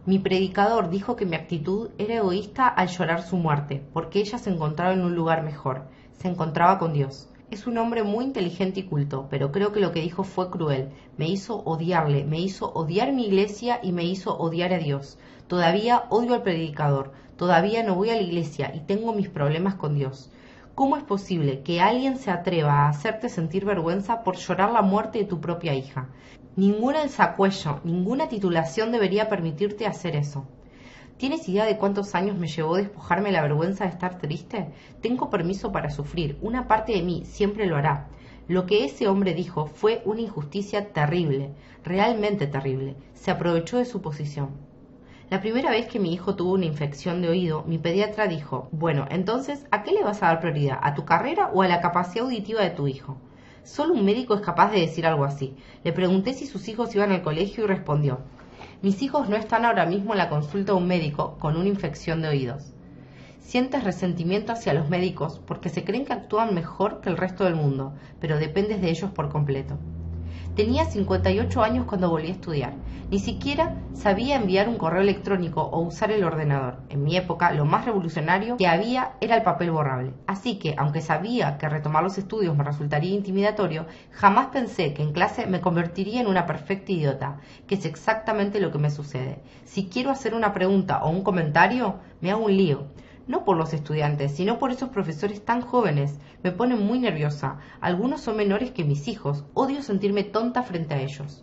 Mi predicador dijo que mi actitud era egoísta al llorar su muerte, porque ella se encontraba en un lugar mejor, se encontraba con Dios. Es un hombre muy inteligente y culto, pero creo que lo que dijo fue cruel. Me hizo odiarle, me hizo odiar mi iglesia y me hizo odiar a Dios. Todavía odio al predicador, todavía no voy a la iglesia y tengo mis problemas con Dios. ¿Cómo es posible que alguien se atreva a hacerte sentir vergüenza por llorar la muerte de tu propia hija? Ningún alzacuello, ninguna titulación debería permitirte hacer eso. ¿Tienes idea de cuántos años me llevó despojarme la vergüenza de estar triste? Tengo permiso para sufrir, una parte de mí siempre lo hará. Lo que ese hombre dijo fue una injusticia terrible, realmente terrible. Se aprovechó de su posición. La primera vez que mi hijo tuvo una infección de oído, mi pediatra dijo, bueno, entonces, ¿a qué le vas a dar prioridad? ¿A tu carrera o a la capacidad auditiva de tu hijo? Solo un médico es capaz de decir algo así. Le pregunté si sus hijos iban al colegio y respondió, mis hijos no están ahora mismo en la consulta de un médico con una infección de oídos. Sientes resentimiento hacia los médicos porque se creen que actúan mejor que el resto del mundo, pero dependes de ellos por completo. Tenía 58 años cuando volví a estudiar. Ni siquiera sabía enviar un correo electrónico o usar el ordenador. En mi época, lo más revolucionario que había era el papel borrable. Así que, aunque sabía que retomar los estudios me resultaría intimidatorio, jamás pensé que en clase me convertiría en una perfecta idiota, que es exactamente lo que me sucede. Si quiero hacer una pregunta o un comentario, me hago un lío. No por los estudiantes, sino por esos profesores tan jóvenes. Me ponen muy nerviosa. Algunos son menores que mis hijos. Odio sentirme tonta frente a ellos.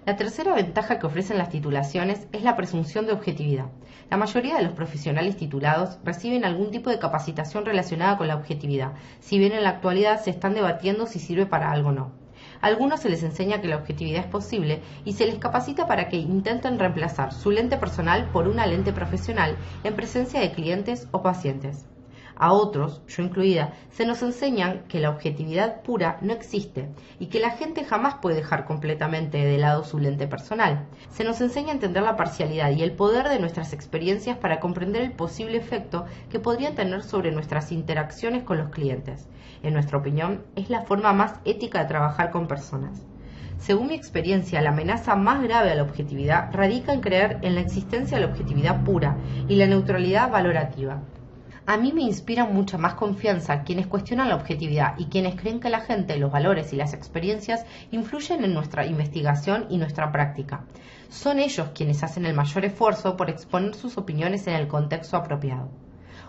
La tercera ventaja que ofrecen las titulaciones es la presunción de objetividad. La mayoría de los profesionales titulados reciben algún tipo de capacitación relacionada con la objetividad, si bien en la actualidad se están debatiendo si sirve para algo o no. A algunos se les enseña que la objetividad es posible y se les capacita para que intenten reemplazar su lente personal por una lente profesional en presencia de clientes o pacientes. A otros, yo incluida, se nos enseñan que la objetividad pura no existe y que la gente jamás puede dejar completamente de lado su lente personal. Se nos enseña a entender la parcialidad y el poder de nuestras experiencias para comprender el posible efecto que podrían tener sobre nuestras interacciones con los clientes. En nuestra opinión, es la forma más ética de trabajar con personas. Según mi experiencia, la amenaza más grave a la objetividad radica en creer en la existencia de la objetividad pura y la neutralidad valorativa. A mí me inspiran mucha más confianza quienes cuestionan la objetividad y quienes creen que la gente, los valores y las experiencias influyen en nuestra investigación y nuestra práctica. Son ellos quienes hacen el mayor esfuerzo por exponer sus opiniones en el contexto apropiado.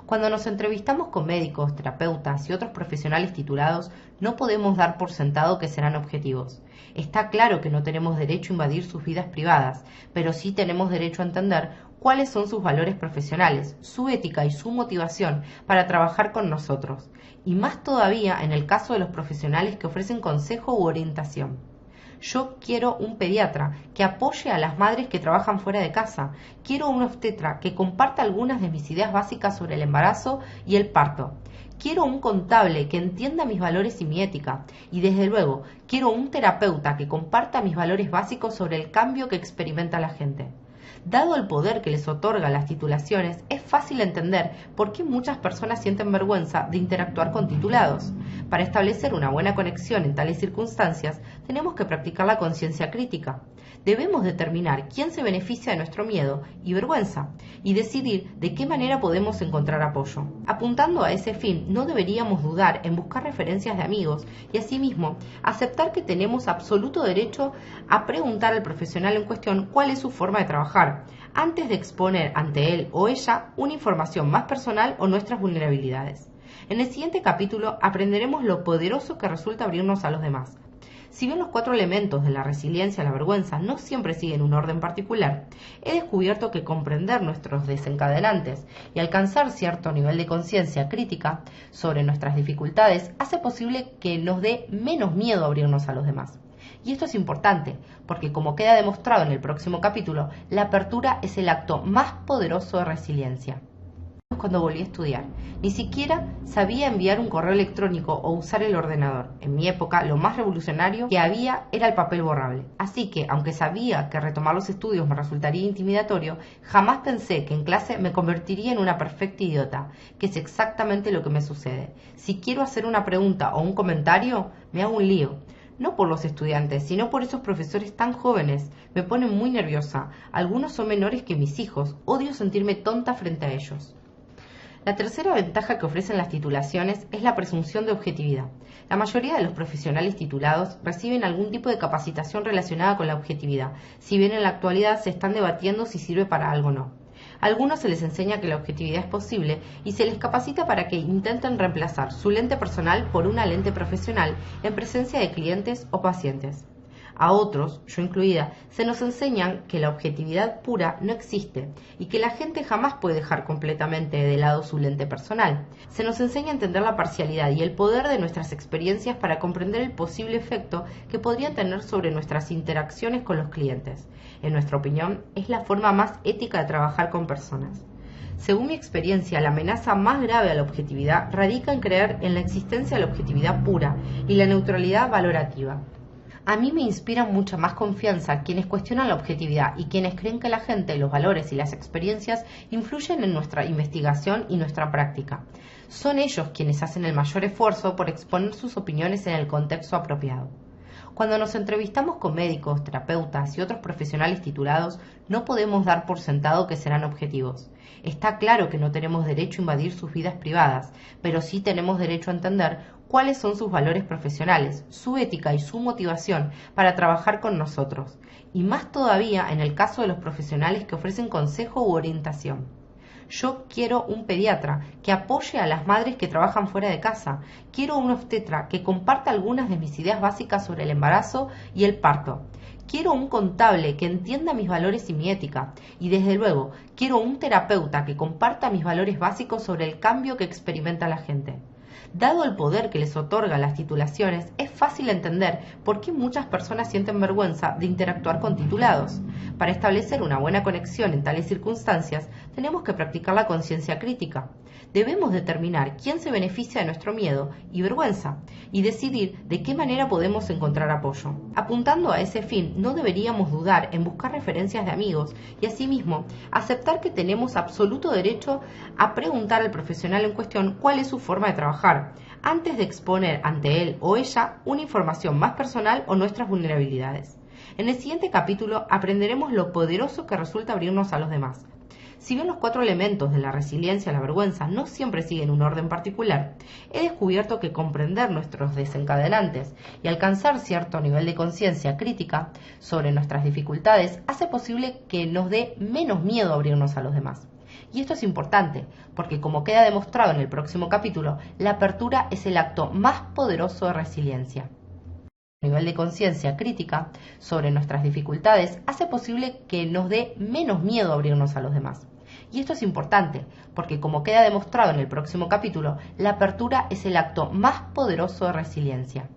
Cuando nos entrevistamos con médicos, terapeutas y otros profesionales titulados, no podemos dar por sentado que serán objetivos. Está claro que no tenemos derecho a invadir sus vidas privadas, pero sí tenemos derecho a entender cuáles son sus valores profesionales, su ética y su motivación para trabajar con nosotros, y más todavía en el caso de los profesionales que ofrecen consejo u orientación. Yo quiero un pediatra que apoye a las madres que trabajan fuera de casa. Quiero un obstetra que comparta algunas de mis ideas básicas sobre el embarazo y el parto. Quiero un contable que entienda mis valores y mi ética. Y desde luego, quiero un terapeuta que comparta mis valores básicos sobre el cambio que experimenta la gente. Dado el poder que les otorgan las titulaciones, es fácil entender por qué muchas personas sienten vergüenza de interactuar con titulados. Para establecer una buena conexión en tales circunstancias, tenemos que practicar la conciencia crítica. Debemos determinar quién se beneficia de nuestro miedo y vergüenza y decidir de qué manera podemos encontrar apoyo. Apuntando a ese fin, no deberíamos dudar en buscar referencias de amigos y asimismo aceptar que tenemos absoluto derecho a preguntar al profesional en cuestión cuál es su forma de trabajar, antes de exponer ante él o ella una información más personal o nuestras vulnerabilidades. En el siguiente capítulo aprenderemos lo poderoso que resulta abrirnos a los demás. Si bien los 4 elementos de la resiliencia y la vergüenza no siempre siguen un orden particular, he descubierto que comprender nuestros desencadenantes y alcanzar cierto nivel de conciencia crítica sobre nuestras dificultades hace posible que nos dé menos miedo abrirnos a los demás. Y esto es importante, porque como queda demostrado en el próximo capítulo, la apertura es el acto más poderoso de resiliencia. Cuando volví a estudiar, ni siquiera sabía enviar un correo electrónico o usar el ordenador. En mi época, lo más revolucionario que había era el papel borrable. Así que, aunque sabía que retomar los estudios me resultaría intimidatorio, jamás pensé que en clase me convertiría en una perfecta idiota, que es exactamente lo que me sucede. Si quiero hacer una pregunta o un comentario, me hago un lío. No por los estudiantes, sino por esos profesores tan jóvenes. Me ponen muy nerviosa. Algunos son menores que mis hijos. Odio sentirme tonta frente a ellos. La tercera ventaja que ofrecen las titulaciones es la presunción de objetividad. La mayoría de los profesionales titulados reciben algún tipo de capacitación relacionada con la objetividad, si bien en la actualidad se están debatiendo si sirve para algo o no. A algunos se les enseña que la objetividad es posible y se les capacita para que intenten reemplazar su lente personal por una lente profesional en presencia de clientes o pacientes. A otros, yo incluida, se nos enseñan que la objetividad pura no existe y que la gente jamás puede dejar completamente de lado su lente personal. Se nos enseña a entender la parcialidad y el poder de nuestras experiencias para comprender el posible efecto que podrían tener sobre nuestras interacciones con los clientes. En nuestra opinión, es la forma más ética de trabajar con personas. Según mi experiencia, la amenaza más grave a la objetividad radica en creer en la existencia de la objetividad pura y la neutralidad valorativa. A mí me inspiran mucha más confianza quienes cuestionan la objetividad y quienes creen que la gente, los valores y las experiencias influyen en nuestra investigación y nuestra práctica. Son ellos quienes hacen el mayor esfuerzo por exponer sus opiniones en el contexto apropiado. Cuando nos entrevistamos con médicos, terapeutas y otros profesionales titulados, no podemos dar por sentado que serán objetivos. Está claro que no tenemos derecho a invadir sus vidas privadas, pero sí tenemos derecho a entender cuáles son sus valores profesionales, su ética y su motivación para trabajar con nosotros, y más todavía en el caso de los profesionales que ofrecen consejo u orientación. Yo quiero un pediatra que apoye a las madres que trabajan fuera de casa. Quiero un obstetra que comparta algunas de mis ideas básicas sobre el embarazo y el parto. Quiero un contable que entienda mis valores y mi ética. Y desde luego, quiero un terapeuta que comparta mis valores básicos sobre el cambio que experimenta la gente. Dado el poder que les otorgan las titulaciones, es fácil entender por qué muchas personas sienten vergüenza de interactuar con titulados. Para establecer una buena conexión en tales circunstancias, tenemos que practicar la conciencia crítica. Debemos determinar quién se beneficia de nuestro miedo y vergüenza y decidir de qué manera podemos encontrar apoyo. Apuntando a ese fin, no deberíamos dudar en buscar referencias de amigos y asimismo aceptar que tenemos absoluto derecho a preguntar al profesional en cuestión cuál es su forma de trabajar, antes de exponer ante él o ella una información más personal o nuestras vulnerabilidades. En el siguiente capítulo aprenderemos lo poderoso que resulta abrirnos a los demás. Si bien los 4 elementos de la resiliencia y la vergüenza no siempre siguen un orden particular, he descubierto que comprender nuestros desencadenantes y alcanzar cierto nivel de conciencia crítica sobre nuestras dificultades hace posible que nos dé menos miedo abrirnos a los demás. Y esto es importante, porque como queda demostrado en el próximo capítulo, la apertura es el acto más poderoso de resiliencia. El nivel de conciencia crítica sobre nuestras dificultades hace posible que nos dé menos miedo abrirnos a los demás. Y esto es importante, porque como queda demostrado en el próximo capítulo, la apertura es el acto más poderoso de resiliencia.